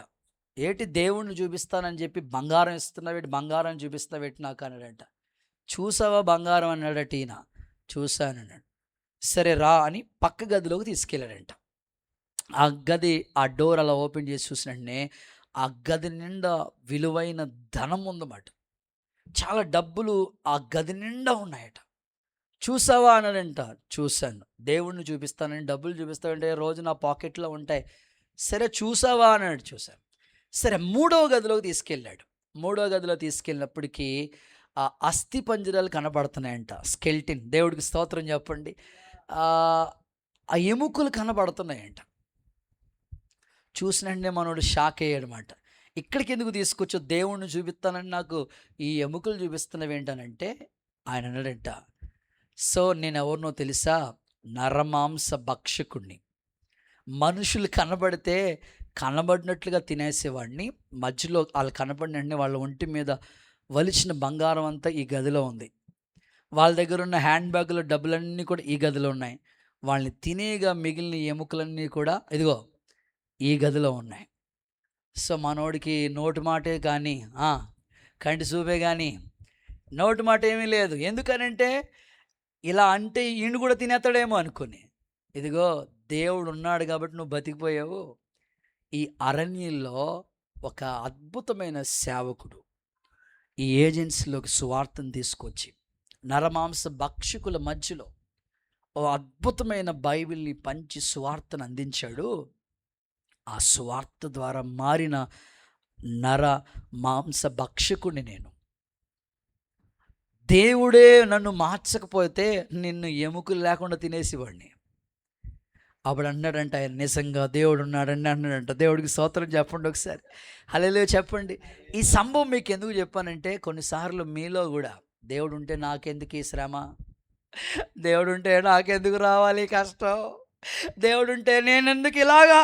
ఏటి దేవుణ్ణి చూపిస్తానని చెప్పి బంగారం ఇస్తున్నావేటి, బంగారం చూపిస్తావేటి నాకు అన్నాడంట. చూసావా బంగారం అన్నాడట ఈయన. చూశానన్నాడు. సరే రా అని పక్క గదిలోకి తీసుకెళ్ళాడంట. ఆ గది ఆ డోర్ అలా ఓపెన్ చేసి చూసిన వెంటనే ఆ గది నిండా విలువైన ధనం ఉందన్నమాట. చాలా డబ్బులు ఆ గది నిండా ఉన్నాయట. చూసావా అన్నాడంట. చూశాను. దేవుణ్ణి చూపిస్తానని డబ్బులు చూపిస్తావంటే రోజు నా పాకెట్లో ఉంటాయి. సరే చూసావా అన్నాడు. చూశాను. సరే మూడవ గదిలోకి తీసుకెళ్ళాడు. మూడవ గదిలో తీసుకెళ్ళినప్పటికీ ఆ అస్థి పంజరాలు కనబడుతున్నాయంట. స్కెల్టిన్, దేవుడికి స్తోత్రం చెప్పండి. ఆ ఎముకలు కనబడుతున్నాయంట. చూసినంటే మనోడు షాక్ అయ్యాడనమాట. ఇక్కడికి ఎందుకు తీసుకొచ్చో, దేవుణ్ణి చూపిస్తానని నాకు ఈ ఎముకలు చూపిస్తున్నవి ఏంటనంటే ఆయన అన్నాడంట, సో నేను ఎవరినో తెలుసా, నరమాంస భక్షకుణ్ణి. మనుషులు కనబడితే కనబడినట్లుగా తినేసేవాడిని. మధ్యలో వాళ్ళు కనబడిన వెంటనే వాళ్ళ ఒంటి మీద వలిచిన బంగారం అంతా ఈ గదిలో ఉంది. వాళ్ళ దగ్గర ఉన్న హ్యాండ్ బ్యాగులో డబ్బులన్నీ కూడా ఈ గదిలో ఉన్నాయి. వాళ్ళని తినేగా మిగిలిన ఎముకలన్నీ కూడా ఇదిగో ఈ గదిలో ఉన్నాయి. సో మనోడికి నోటి మాటే కానీ కంటి చూపే కానీ నోటి మాట ఏమీ లేదు. ఎందుకనంటే ఇలా అంటే ఈయన కూడా తినేస్తాడేమో అనుకుని. ఇదిగో దేవుడు ఉన్నాడు కాబట్టి నువ్వు బతికిపోయావు. ఈ అరణ్యంలో ఒక అద్భుతమైన సేవకుడు ఈ ఏజెన్సీలోకి సువార్తను తీసుకొచ్చి నరమాంస భక్షకుల మధ్యలో ఓ అద్భుతమైన బైబిల్ని పంచి సువార్తను అందించాడు. ఆ సువార్త ద్వారా మారిన నర మాంస భక్షకుని నేను. దేవుడే నన్ను మార్చకపోతే నిన్ను ఎముకలు లేకుండా తినేసేవాడిని. అప్పుడు అన్నాడంట ఆయన, నిజంగా దేవుడు ఉన్నాడని అన్నాడంట. దేవుడికి స్తోత్రం చెప్పండి ఒకసారి, హల్లెలూయా చెప్పండి. ఈ సంభవం మీకు ఎందుకు చెప్పానంటే, కొన్నిసార్లు మీలో కూడా దేవుడు ఉంటే నాకెందుకు ఈ శ్రమ, దేవుడు ఉంటే నాకెందుకు రావాలి కష్టం, దేవుడు ఉంటే నేనెందుకు ఇలాగా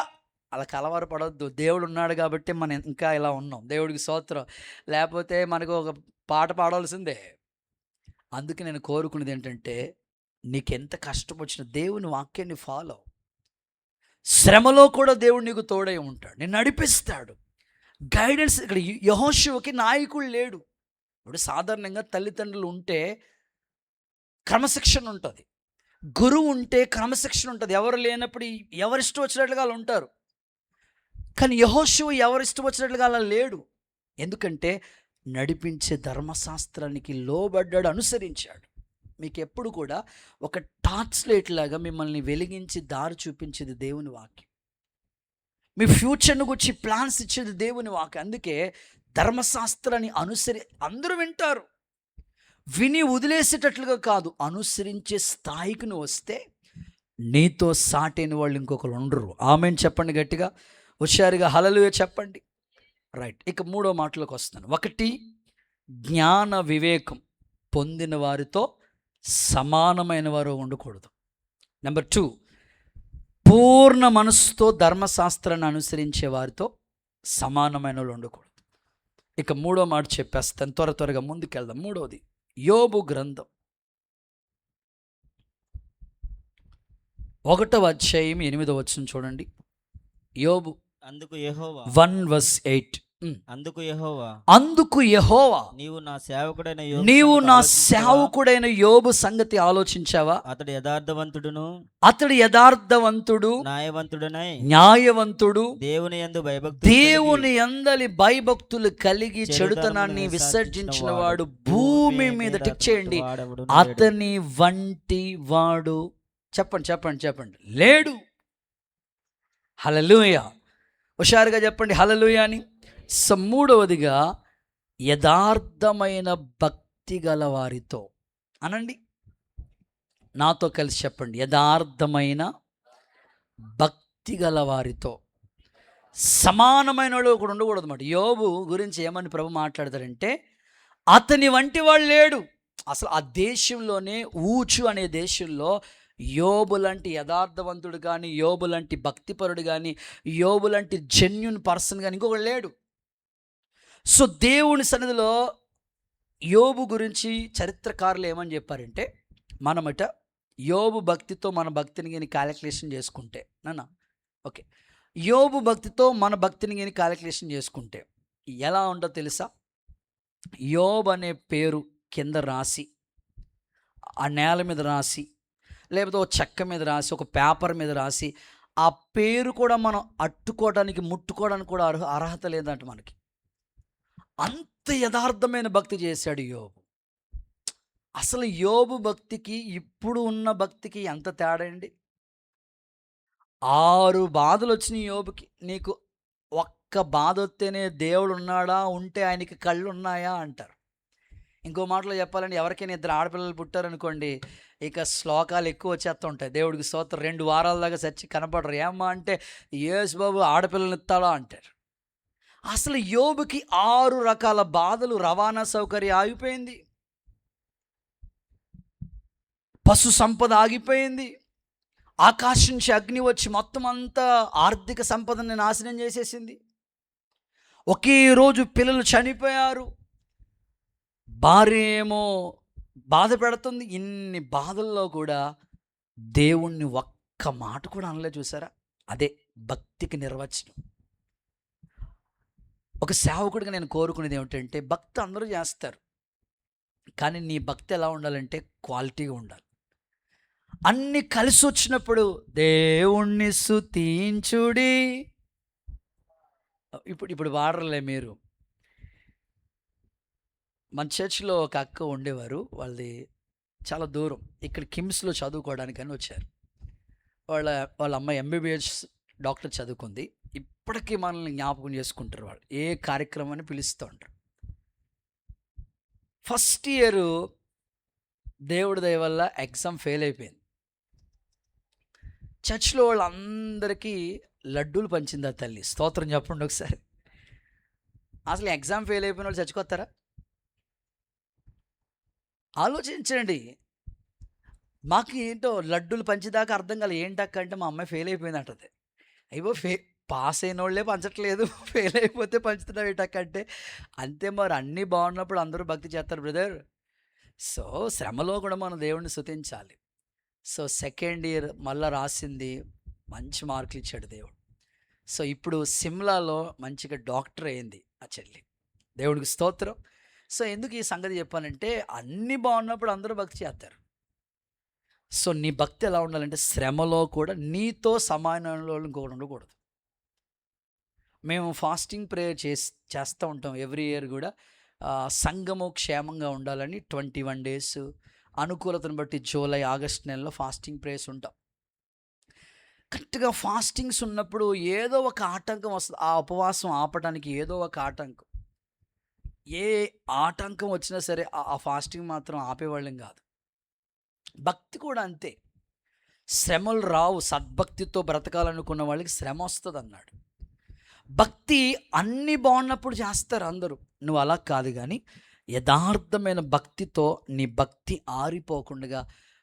అలా కలవర పడవద్దు. దేవుడు ఉన్నాడు కాబట్టి మనం ఇంకా ఇలా ఉన్నాం. దేవుడికి స్తోత్రం. లేకపోతే మనకు ఒక పాట పాడాల్సిందే. అందుకే నేను కోరుకునేది ఏంటంటే, నీకెంత కష్టం వచ్చినా దేవుని వాక్యాన్ని ఫాలో. శ్రమలో కూడా దేవుడు నీకు తోడై ఉంటాడు, నిన్ను నడిపిస్తాడు. గైడెన్స్. ఇక్కడ యెహోషువకి నాయకుడు లేడు. ఇప్పుడు సాధారణంగా తల్లిదండ్రులు ఉంటే క్రమశిక్షణ ఉంటుంది, గురువు ఉంటే క్రమశిక్షణ ఉంటుంది. ఎవరు లేనప్పుడు ఎవరిష్టం వచ్చినట్లుగా వాళ్ళు ఉంటారు. కానీ యెహోషువ ఎవరిష్టం వచ్చినట్లుగా అలా లేడు. ఎందుకంటే నడిపించే ధర్మశాస్త్రానికి లోబడ్డాడు, అనుసరించాడు. మీకు ఎప్పుడు కూడా ఒక టార్చ్ లైట్ లాగా మిమ్మల్ని వెలిగించి దారి చూపించేది దేవుని వాక్యం. మీ ఫ్యూచర్ను గురించి ప్లాన్స్ ఇచ్చేది దేవుని వాక్యం. అందుకే ధర్మశాస్త్రాన్ని అందరూ వింటారు, విని వదిలేసేటట్లుగా కాదు, అనుసరించే స్థాయికి నువ్వు వస్తే నీతో సాటైన వాళ్ళు ఇంకొకరు ఉండరు. ఆమేన్ చెప్పండి గట్టిగా, హుషారుగా హల్లెలూయా చెప్పండి. రైట్, ఇక మూడో మాటలోకి వస్తాను. 1, జ్ఞాన వివేకం పొందిన వారితో సమానమైన వారు ఉండకూడదు. నెంబర్ 2, పూర్ణ మనసుతో ధర్మశాస్త్రాన్ని అనుసరించే వారితో సమానమైన వాళ్ళు ఉండకూడదు. ఇక మూడో మాట చెప్పేస్తాను, త్వరగా ముందుకెళ్దాం. మూడోది, యోబు గ్రంథం 1వ అధ్యాయం 8వ వచనం చూడండి. యోబు అందుకు యెహోవా 1:8. అందుకు యెహోవా, నీవు నా సేవకుడైన యోబు సంగతి ఆలోచించావా? అతడు యథార్థవంతుడు న్యాయవంతుడు, దేవుని యందలి భయభక్తులు కలిగి చెడుతనాన్ని విసర్జించిన వాడు భూమి మీద టిక్ చేయండి, అతని వంటి వాడు చెప్పండి లేడు. హల్లెలూయా, హుషారుగా చెప్పండి హల్లెలూయా అని. మూడవదిగా, యథార్థమైన భక్తి గల వారితో అనండి, నాతో కలిసి చెప్పండి, యథార్థమైన భక్తి గల వారితో సమానమైన వాళ్ళు ఒకడు ఉండకూడదు అన్నమాట. యోబు గురించి ఏమని ప్రభు మాట్లాడతారంటే, అతని వంటి వాడు లేడు. అసలు ఆ దేశంలోనే ఊచు అనే దేశంలో యోబు లాంటి యథార్థవంతుడు కానీ, యోబు లాంటి భక్తిపరుడు కానీ, యోబు లాంటి జెన్యూన్ పర్సన్ కానీ ఇంకొకడు లేడు. సో దేవుని సన్నిధిలో యోబు గురించి చరిత్రకారులు ఏమని చెప్పారంటే, మనమట యోబు భక్తితో మన భక్తిని కానీ క్యాలిక్యులేషన్ చేసుకుంటే ఓకే, యోబు భక్తితో మన భక్తిని కానీ క్యాలిక్యులేషన్ చేసుకుంటే ఎలా ఉందో తెలుసా? యోబ్ అనే పేరు కింద రాసి, ఆ నేల మీద రాసి, లేకపోతే ఒక చెక్క మీద రాసి, ఒక పేపర్ మీద రాసి, ఆ పేరు కూడా మనం అట్టుకోవడానికి ముట్టుకోవడానికి కూడా అర్హత లేదంట మనకి. అంత యథార్థమైన భక్తి చేశాడు యోబు. అసలు యోబు భక్తికి ఇప్పుడు ఉన్న భక్తికి ఎంత తేడా అండి. 6 బాధలు వచ్చినాయి యోబుకి. నీకు ఒక్క బాధ వస్తేనే దేవుడు ఉన్నాడా, ఉంటే ఆయనకి కళ్ళు ఉన్నాయా అంటారు. ఇంకో మాటలో చెప్పాలంటే, ఎవరికైనా 2 ఆడపిల్లలు పుట్టారనుకోండి, ఇక శ్లోకాలు ఎక్కువ వచ్చేస్తూ ఉంటాయి. దేవుడికి స్తోత్రం. 2 వారాల దాకా చచ్చి కనపడరు. ఏమ్మా అంటే, యేసు బాబు ఆడపిల్లలు ఇస్తాడా అంటారు. అసలు యోబుకి 6 రకాల బాధలు, రవాణా సౌకర్యం ఆగిపోయింది, పశు సంపద ఆగిపోయింది, ఆకాశం నుంచి అగ్ని వచ్చి మొత్తం అంతా ఆర్థిక సంపదని నాశనం చేసేసింది, ఒకే రోజు పిల్లలు చనిపోయారు, భార్య ఏమో బాధ పెడుతుంది. ఇన్ని బాధల్లో కూడా దేవుణ్ణి ఒక్క మాట కూడా అనలే. చూసారా? అదే భక్తికి నిర్వచనం. ఒక సేవకుడిగా నేను కోరుకునేది ఏమిటంటే, భక్తి అందరూ చేస్తారు, కానీ నీ భక్తి ఎలా ఉండాలంటే క్వాలిటీగా ఉండాలి. అన్నీ కలిసి వచ్చినప్పుడు దేవుణ్ణి స్తుతించుడి. ఇప్పుడు వాడరలే మీరు. మన చర్చ్లో ఒక అక్క ఉండేవారు, వాళ్ళది చాలా దూరం, ఇక్కడ కిమ్స్లో చదువుకోవడానికని వచ్చారు. వాళ్ళ అమ్మాయి ఎంబీబీఎస్ డాక్టర్ చదువుకుంది. ఇప్పటికీ మనల్ని జ్ఞాపకం చేసుకుంటారు. వాళ్ళు ఏ కార్యక్రమాన్ని పిలుస్తూ ఉంటారు. ఫస్ట్ ఇయర్ దేవుడి దయ వల్ల ఎగ్జామ్ ఫెయిల్ అయిపోయింది. చర్చ్లో వాళ్ళందరికీ లడ్డూలు పంచింది ఆ తల్లి. స్తోత్రం చెప్పండి ఒకసారి. అసలు ఎగ్జామ్ ఫెయిల్ అయిపోయిన వాళ్ళు చచ్చిపోతారా? ఆలోచించండి. మాకు ఏంటో లడ్డూలు పంచేదాకా అర్థం కాలేదు. ఏంటక్క అంటే, మా అమ్మాయి ఫెయిల్ అయిపోయింది అంటది. అయ్యో, పాస్ అయిన వాళ్ళే పంచట్లేదు, ఫెయిల్ అయిపోతే పంచుతున్నావు ఏంటక్క అంటే, అంతే మరి. అన్నీ బాగున్నప్పుడు అందరూ భక్తి చేస్తారు బ్రదర్. సో శ్రమలో కూడా మనం దేవుణ్ణి స్తుతించాలి. సో సెకండ్ ఇయర్ మళ్ళీ రాసింది, మంచి మార్కులు ఇచ్చాడు దేవుడు. సో ఇప్పుడు సిమ్లాలో మంచిగా డాక్టర్ అయింది ఆ చెల్లి. దేవుడికి స్తోత్రం. సో ఎందుకు ఈ సంగతి చెప్పానంటే, అన్నీ బాగున్నప్పుడు అందరూ భక్తి చేస్తారు. సో నీ భక్తి ఎలా ఉండాలంటే, శ్రమలో కూడా నీతో సమానంలో ఇంకొకటి ఉండకూడదు. మేము ఫాస్టింగ్ ప్రేయర్ చేస్తూ ఉంటాం ఎవ్రీ ఇయర్ కూడా. సంఘము క్షేమంగా ఉండాలని 21 days అనుకూలతను బట్టి జూలై ఆగస్ట్ నెలలో ఫాస్టింగ్ ప్రేయర్స్ ఉంటాం. కరెక్ట్గా ఫాస్టింగ్స్ ఉన్నప్పుడు ఏదో ఒక ఆటంకం వస్తుంది. ఆ ఉపవాసం ఆపడానికి ఏదో ఒక ఆటంకం, ఏ ఆటంకం వచ్చినా సరే ఆ ఫాస్టింగ్ మాత్రం ఆపేవాళ్ళం కాదు. భక్తి కూడా అంతే. శ్రమలు రావు. సద్భక్తితో బ్రతకాలనుకున్న వాళ్ళకి శ్రమ వస్తుంది అన్నాడు. భక్తి అన్నీ బాగున్నప్పుడు చేస్తారు అందరూ. నువ్వు అలా కాదు, కానీ యథార్థమైన భక్తితో నీ భక్తి ఆరిపోకుండా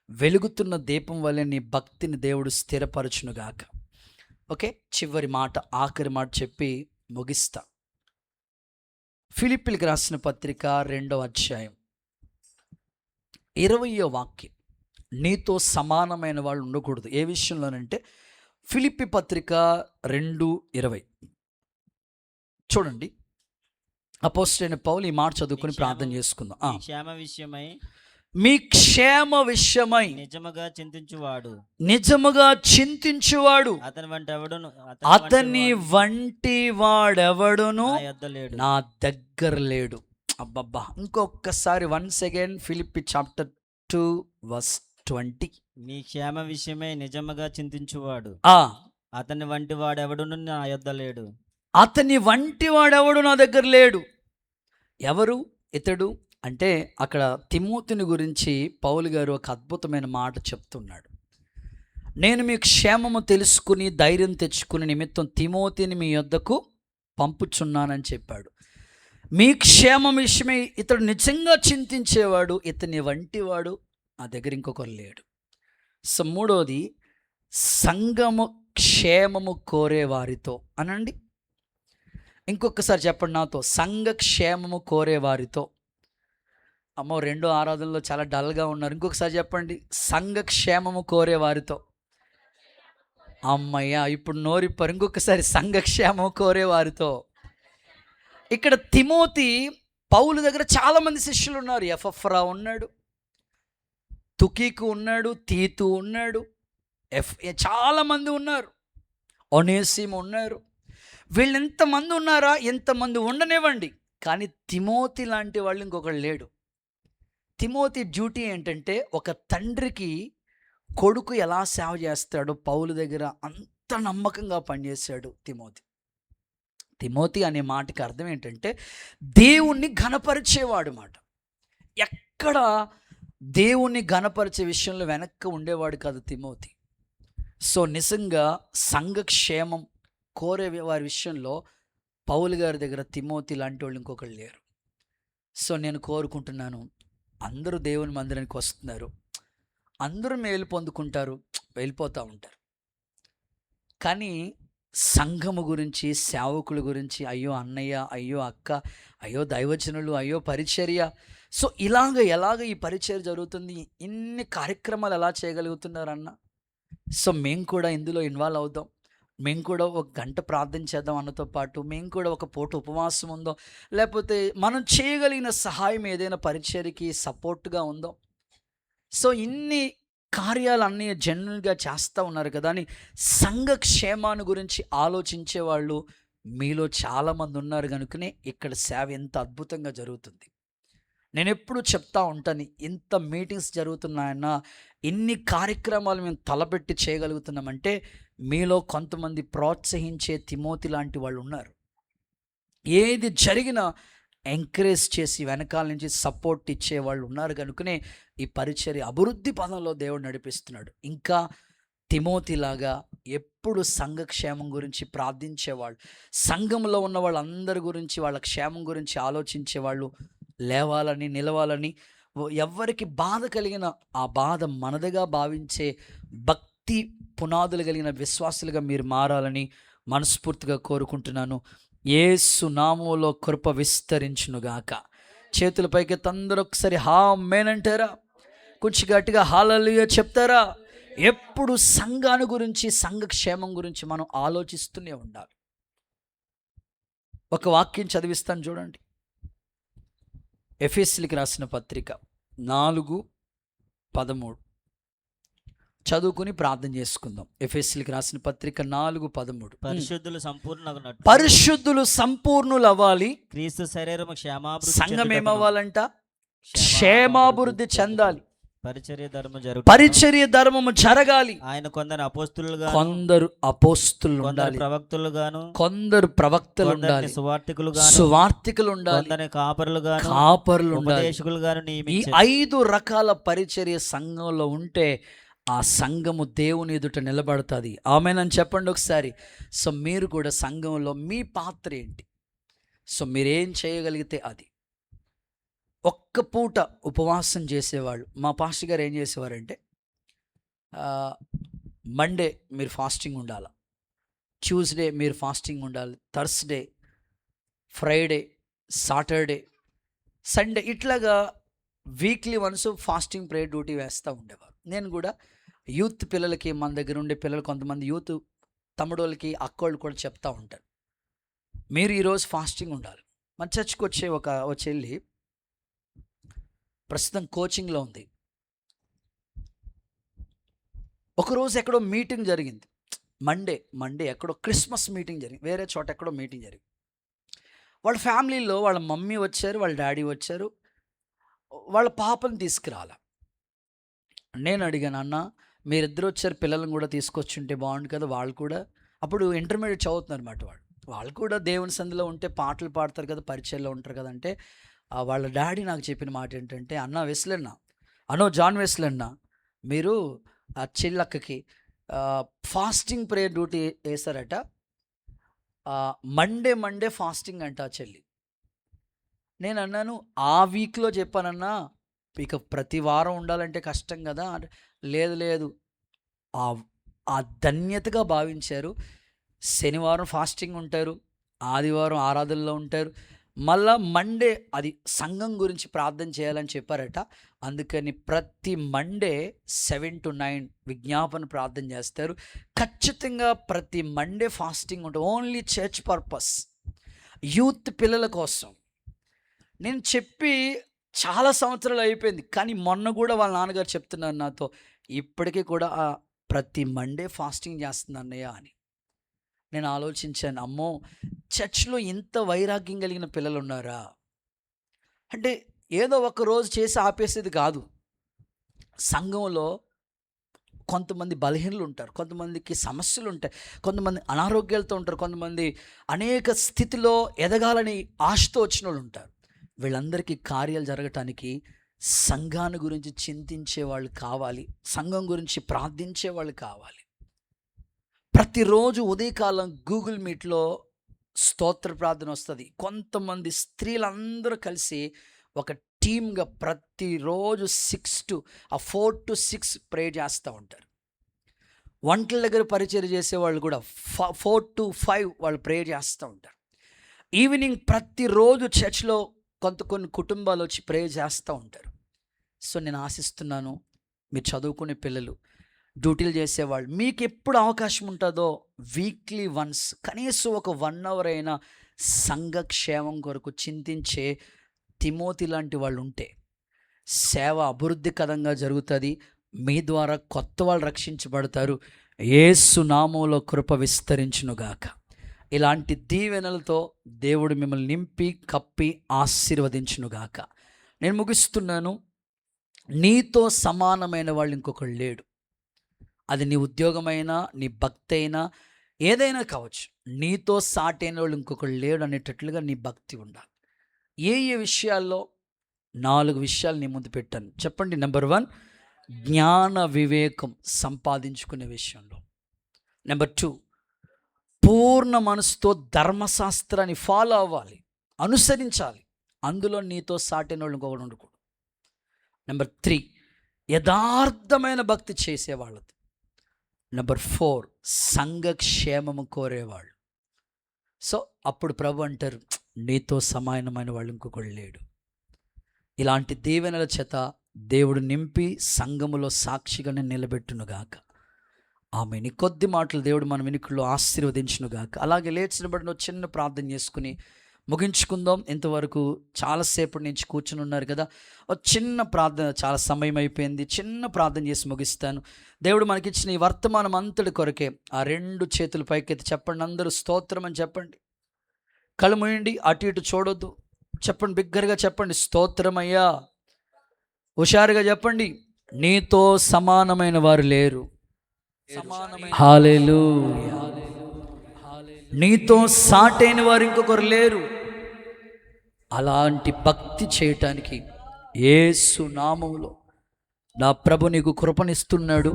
వెలుగుతున్న దీపం వల్లే నీ భక్తిని దేవుడు స్థిరపరచునుగాక. ఓకే, చివరి మాట, ఆఖరి మాట చెప్పి ముగిస్తా. ఫిలిప్పీలకు రాసిన పత్రిక 2వ అధ్యాయం 20వ వాక్యం. నీతో సమానమైన వాళ్ళు ఉండకూడదు. ఏ విషయంలోనంటే, ఫిలిప్పీ పత్రిక 2:20 చూడండి. అపోస్తలుడైన పౌలు ఈ మాట చదువుకొని ప్రార్థన చేసుకుందాం. మీ క్షేమ విషయమై నిజముగా చింతించువాడు అతని వంటి వాడెవడును నా దగ్గర లేడు. అబ్బబ్బా, ఇంకొకసారి వన్స్ అగైన్ ఫిలిప్పీ చాప్టర్ 2:20. మీ క్షేమ విషయమై నిజముగా చింతించువాడు అతని వంటి వాడెవడును నా యొద్ద లేడు. అతని వంటి వాడెవడు నా దగ్గర లేడు. ఎవరు ఇతడు అంటే, అక్కడ తిమోతిని గురించి పౌలు గారు ఒక అద్భుతమైన మాట చెప్తున్నాడు. నేను మీ క్షేమము తెలుసుకుని ధైర్యం తెచ్చుకుని నిమిత్తం తిమోతిని మీ యొద్దకు పంపుచున్నానని చెప్పాడు. మీ క్షేమం విషయమై ఇతడు నిజంగా చింతించేవాడు, ఇతని వంటివాడు నా దగ్గర ఇంకొకరు లేడు. సో మూడోది, సంఘము క్షేమము కోరే వారితో అనండి. ఇంకొకసారి చెప్పండి నాతో, సంఘ క్షేమము కోరే వారితో. అమ్మో, రెండో ఆరాధనలో చాలా డల్గా ఉన్నారు. ఇంకొకసారి చెప్పండి, సంఘ క్షేమము కోరే వారితో. అమ్మయ్య, ఇప్పుడు నోరిప్పరు. ఇంకొకసారి, సంఘ క్షేమము కోరే వారితో. ఇక్కడ తిమోతి, పౌలు దగ్గర చాలామంది శిష్యులు ఉన్నారు. ఎపఫ్రా ఉన్నాడు, తుకీకు ఉన్నాడు, తీతు ఉన్నాడు, చాలామంది ఉన్నారు, ఒనేసిము ఉన్నారు. వీళ్ళు ఎంతమంది ఉన్నారా? ఎంతమంది ఉండనివ్వండి, కానీ తిమోతి లాంటి వాళ్ళు ఇంకొకడు లేడు. తిమోతి డ్యూటీ ఏంటంటే, ఒక తండ్రికి కొడుకు ఎలా సేవ చేస్తాడో పౌలు దగ్గర అంత నమ్మకంగా పనిచేశాడు తిమోతి. తిమోతి అనే మాటకి అర్థం ఏంటంటే దేవుణ్ణి ఘనపరిచేవాడు మాట. ఎక్కడ దేవుణ్ణి ఘనపరిచే విషయంలో వెనక్కి ఉండేవాడు కాదు తిమోతి. సో నిజంగా సంఘక్షేమం కోరే వారి విషయంలో పౌలు గారి దగ్గర తిమోతి లాంటి వాళ్ళు ఇంకొకరు లేరు. సో నేను కోరుకుంటున్నాను, అందరూ దేవుని మందిరానికి వస్తున్నారు, అందరూ మేలు పొందుకుంటారు, వెళ్ళిపోతూ ఉంటారు. కానీ సంఘము గురించి, సేవకుల గురించి, అయ్యో అన్నయ్య, అయ్యో అక్క, అయ్యో దైవజనులు, అయ్యో పరిచర్య, సో ఎలాగ ఈ పరిచర్య జరుగుతుంది, ఇన్ని కార్యక్రమాలు ఎలా చేయగలుగుతున్నారన్న. సో మేము కూడా ఇందులో ఇన్వాల్వ్ అవుదాం, మేము కూడా ఒక గంట ప్రార్థన చేద్దాం అన్నతో పాటు మేము కూడా ఒక పూట ఉపవాసం ఉందాం, లేకపోతే మనం చేయగలిగిన సహాయం ఏదైనా పరిచర్యకి సపోర్ట్గా ఉందాం. సో ఇన్ని కార్యాలన్నీ జనరల్గా చేస్తూ ఉన్నారు కదా అని సంఘ క్షేమాన్ని గురించి ఆలోచించే వాళ్ళు మీలో చాలామంది ఉన్నారు కనుకనే ఇక్కడ సేవ ఎంత అద్భుతంగా జరుగుతుంది. నేను ఎప్పుడు చెప్తా ఉంటాను, ఇంత మీటింగ్స్ జరుగుతున్నాయన్నా, ఇన్ని కార్యక్రమాలు మేము తలపెట్టి చేయగలుగుతున్నామంటే మీలో కొంతమంది ప్రోత్సహించే తిమోతి లాంటి వాళ్ళు ఉన్నారు. ఏది జరిగినా ఎంకరేజ్ చేసి వెనకాల నుంచి సపోర్ట్ ఇచ్చే వాళ్ళు ఉన్నారు కనుకనే ఈ పరిచర్య అభివృద్ధి పదంలో దేవుడు నడిపిస్తున్నాడు. ఇంకా తిమోతిలాగా ఎప్పుడు సంఘక్షేమం గురించి ప్రార్థించేవాళ్ళు, సంఘంలో ఉన్న వాళ్ళందరి గురించి, వాళ్ళ క్షేమం గురించి ఆలోచించేవాళ్ళు లేవాలని, నిలవాలని, ఎవరికి బాధ కలిగిన ఆ బాధ మనదిగా భావించే భక్తి పునాదులు కలిగిన విశ్వాసులుగా మీరు మారాలని మనస్ఫూర్తిగా కోరుకుంటున్నాను. యేసు నామములో కృప విస్తరించునుగాక. చేతులపైకి అందరూ ఒకసారి ఆమేన్ అంటారా? కొంచెం గట్టిగా హల్లెలూయా చెప్తారా? ఎప్పుడు సంఘాన్ని గురించి, సంఘక్షేమం గురించి మనం ఆలోచిస్తూనే ఉండాలి. ఒక వాక్యం చదివిస్తాను చూడండి. ఎఫెసీయులకు రాసిన పత్రిక 4:13 చదువుకుని ప్రార్థన చేసుకుందాం. ఎఫెసీయులకు రాసిన పత్రిక 4:13. పరిశుద్ధులు సంపూర్ణులు అవ్వాలి. క్రీస్తు శరీరము క్షేమాభివృద్ధి. సంఘం ఏమవ్వాలంట? క్షేమాభివృద్ధి చెందాలి. పరిచర్య ధర్మము జరగాలి. ఆయన కొందరు అపోస్తులు ఉండాలి, కొందరు ప్రవక్తలు ఉండాలి, సువార్తికులు ఉండాలి, కాపరులు ఉండాలి. ఈ 5 రకాల పరిచర్య సంఘంలో ఉంటే ఆ సంఘము దేవుని ఎదుట నిలబడుతుంది. ఆమేనని చెప్పండి ఒకసారి. సో మీరు కూడా సంఘంలో మీ పాత్ర ఏంటి? సో మీరేం చేయగలిగితే అది. ఒక్క పూట ఉపవాసం చేసేవాళ్ళు, మా పాస్టర్ గారు ఏం చేసేవారంటే, మండే మీరు ఫాస్టింగ్ ఉండాలి, ట్యూస్డే మీరు ఫాస్టింగ్ ఉండాలి, థర్స్డే, ఫ్రైడే, సాటర్డే, సండే, ఇట్లాగా weekly once fasting prayer duty వేస్తూ ఉండేవారు. నేను కూడా యూత్ పిల్లలకి, మన దగ్గర ఉండే పిల్లలు కొంతమంది యూత్ తమ్ముడోళ్ళకి, అక్కోళ్ళు కూడా చెప్తూ ఉంటారు, మీరు ఈరోజు ఫాస్టింగ్ ఉండాలి. మన చర్చ్కి వచ్చే ఒక చెల్లి ప్రస్తుతం కోచింగ్లో ఉంది. ఒకరోజు ఎక్కడో మీటింగ్ జరిగింది, మండే ఎక్కడో క్రిస్మస్ మీటింగ్ జరిగింది, వేరే చోట ఎక్కడో మీటింగ్ జరిగింది. వాళ్ళ ఫ్యామిలీలో వాళ్ళ మమ్మీ వచ్చారు, వాళ్ళ డాడీ వచ్చారు, వాళ్ళ పాపను తీసుకురాల. నేను అడిగాను, అన్న మీరిద్దరు వచ్చారు, పిల్లలను కూడా తీసుకొచ్చుంటే బాగుండు కదా. వాళ్ళు కూడా అప్పుడు ఇంటర్మీడియట్ చదువుతున్నారు అన్నమాట. వాళ్ళు కూడా దేవుని సంధిలో ఉంటే పాటలు పాడతారు కదా, పరిచయంలో ఉంటారు కదా. అంటే వాళ్ళ డాడీ నాకు చెప్పిన మాట ఏంటంటే, అన్న వెస్లెన్న, జాన్ వెస్లెన్న, మీరు ఆ చెల్లక్కకి ఫాస్టింగ్ ప్రేయర్ డ్యూటీ వేశారట. మండే ఫాస్టింగ్ అంట ఆ చెల్లి. నేను అన్నాను, ఆ వీక్లో చెప్పానన్నా, ఇక ప్రతి వారం ఉండాలంటే కష్టం కదా అంటే, లేదు లేదు, ఆ ఆ ధన్యతగా భావించారు. శనివారం ఫాస్టింగ్ ఉంటారు, ఆదివారం ఆరాధనలో ఉంటారు, మళ్ళా మండే అది సంఘం గురించి ప్రార్థన చేయాలని చెప్పారట. అందుకని ప్రతి మండే 7 to 9 విజ్ఞాపన ప్రార్థన చేస్తారు. ఖచ్చితంగా ప్రతి మండే ఫాస్టింగ్ ఉంటుంది, ఓన్లీ చర్చ్ పర్పస్, యూత్ పిల్లల కోసం. నేను చెప్పి చాలా సంవత్సరాలు అయిపోయింది, కానీ మొన్న కూడా వాళ్ళ నాన్నగారు చెప్తున్నారు నాతో, ఇప్పటికీ కూడా ప్రతి మండే ఫాస్టింగ్ చేస్తుంది అన్నయ్య అని. నేను ఆలోచించాను, అమ్మో చర్చ్లో ఇంత వైరాగ్యం కలిగిన పిల్లలు ఉన్నారా అంటే, ఏదో ఒక రోజు చేసి ఆపేసేది కాదు. సంఘంలో కొంతమంది బలహీనలు ఉంటారు, కొంతమందికి సమస్యలు ఉంటాయి, కొంతమంది అనారోగ్యాలతో ఉంటారు, కొంతమంది అనేక స్థితిలో ఎదగాలని ఆశతో వచ్చిన వాళ్ళు ఉంటారు. వీళ్ళందరికీ కార్యాలు జరగటానికి సంఘాన్ని గురించి చింతించే వాళ్ళు కావాలి, సంఘం గురించి ప్రార్థించే వాళ్ళు కావాలి. ప్రతిరోజు ఉదయకాలం గూగుల్ మీట్లో స్తోత్ర ప్రార్థన వస్తుంది. కొంతమంది స్త్రీలందరూ కలిసి ఒక టీమ్గా ప్రతిరోజు 4 to 6 ప్రే చేస్తూ ఉంటారు. వంటల దగ్గర పరిచయం చేసేవాళ్ళు కూడా 4 to 5 వాళ్ళు ప్రే చేస్తూ ఉంటారు. ఈవినింగ్ ప్రతిరోజు చర్చ్లో కొన్ని కుటుంబాలు వచ్చి ప్రే చేస్తూ ఉంటారు. సో నేను ఆశిస్తున్నాను, మీరు చదువుకునే పిల్లలు, డ్యూటీలు చేసేవాళ్ళు, మీకు ఎప్పుడు అవకాశం ఉంటుందో వీక్లీ వన్స్ కనీసం ఒక 1 hour అయినా సంఘక్షేమం కొరకు చింతించే తిమోతి లాంటి వాళ్ళు ఉంటే సేవ అభివృద్ధికరంగా జరుగుతుంది. మీ ద్వారా కొత్త వాళ్ళు రక్షించబడతారు. యేసు నామములో కృప విస్తరించునుగాక. ఇలాంటి దీవెనలతో దేవుడు మిమ్మల్ని నింపి కప్పి ఆశీర్వదించునుగాక. నేను ముగిస్తున్నాను. నీతో సమానమైన వాళ్ళు ఇంకొకళ్ళు లేడు. అది నీ ఉద్యోగమైనా, నీ భక్తి అయినా, ఏదైనా కావచ్చు. నీతో సాటైన వాళ్ళు ఇంకొకళ్ళు లేడు అనేటట్లుగా నీ భక్తి ఉండాలి. ఏ విషయాల్లో? 4 విషయాలు నీ ముందు పెట్టాను, చెప్పండి. నెంబర్ 1, జ్ఞాన వివేకం సంపాదించుకునే విషయంలో. నెంబర్ 2, పూర్ణ మనసుతో ధర్మశాస్త్రాన్ని ఫాలో అవ్వాలి, అనుసరించాలి. అందులో నీతో సాటైన వాళ్ళు ఇంకొకడు ఉండకూడదు. నెంబర్ 3, యథార్థమైన భక్తి చేసేవాళ్ళది. నెంబర్ 4, సంఘక్షేమము కోరేవాళ్ళు. సో అప్పుడు ప్రభు అంటారు, నీతో సమానమైన వాళ్ళు ఇంకొకళ్ళు లేడు. ఇలాంటి దీవెనల చేత దేవుడు నింపి సంఘములో సాక్షిగానే నిలబెట్టునుగాక. ఆమె నీ కొద్ది మాటలు దేవుడు మన వెనుకల్లో ఆశీర్వదించునుగాక. అలాగే లేచినబడిన చిన్న ప్రార్థన చేసుకుని ముగించుకుందాం. ఇంతవరకు చాలాసేపటి నుంచి కూర్చుని ఉన్నారు కదా, ఒక చిన్న ప్రార్థన, చాలా సమయం అయిపోయింది, చిన్న ప్రార్థన చేసి ముగిస్తాను. దేవుడు మనకిచ్చిన ఈ వర్తమానం అంతటి కొరకే ఆ 2 చేతులు పైకెత్తి చెప్పండి. అందరూ స్తోత్రం అని చెప్పండి. కళ్ళు మూయండి, అటు ఇటు చూడొద్దు. చెప్పండి, బిగ్గరగా చెప్పండి, స్తోత్రమయ్యా. హుషారుగా చెప్పండి, నీతో సమానమైన వారు లేరు. హల్లెలూయా. నీతో సాటైన వారు ఇంకొకరు లేరు. అలాంటి భక్తి చేయటానికి యేసు నామములో నా ప్రభు నీకు కృపనిస్తున్నాడు.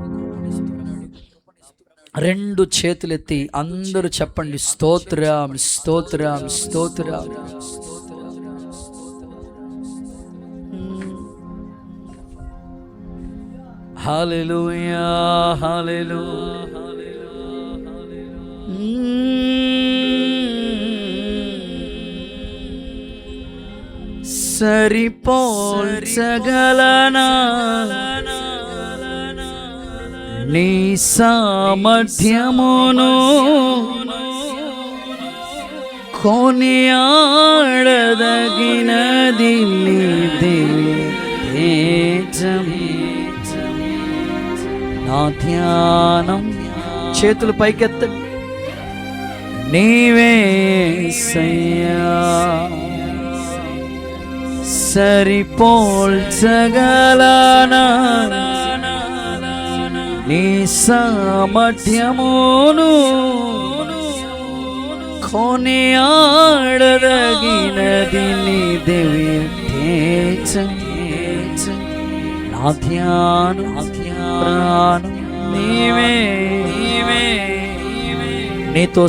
2 చేతులెత్తి అందరూ చెప్పండి, స్తోత్రం స్తోత్రం స్తోత్రం. హల్లెలూయా హల్లెలూయా. సరిపోల్చగలనా నీ సామర్థ్యమును, కొనియాడదగినది నీ తేజం. నా ధ్యానం, చేతులు పైకెత్తండి, నీవే యేసయ్యా. సరిపోల్చగలనా నీ సామర్థ్యమును, కొనియాడదగినది నీ దివ్య తేజం. నా ధ్యానం ప్రాణం నీవే. నీతో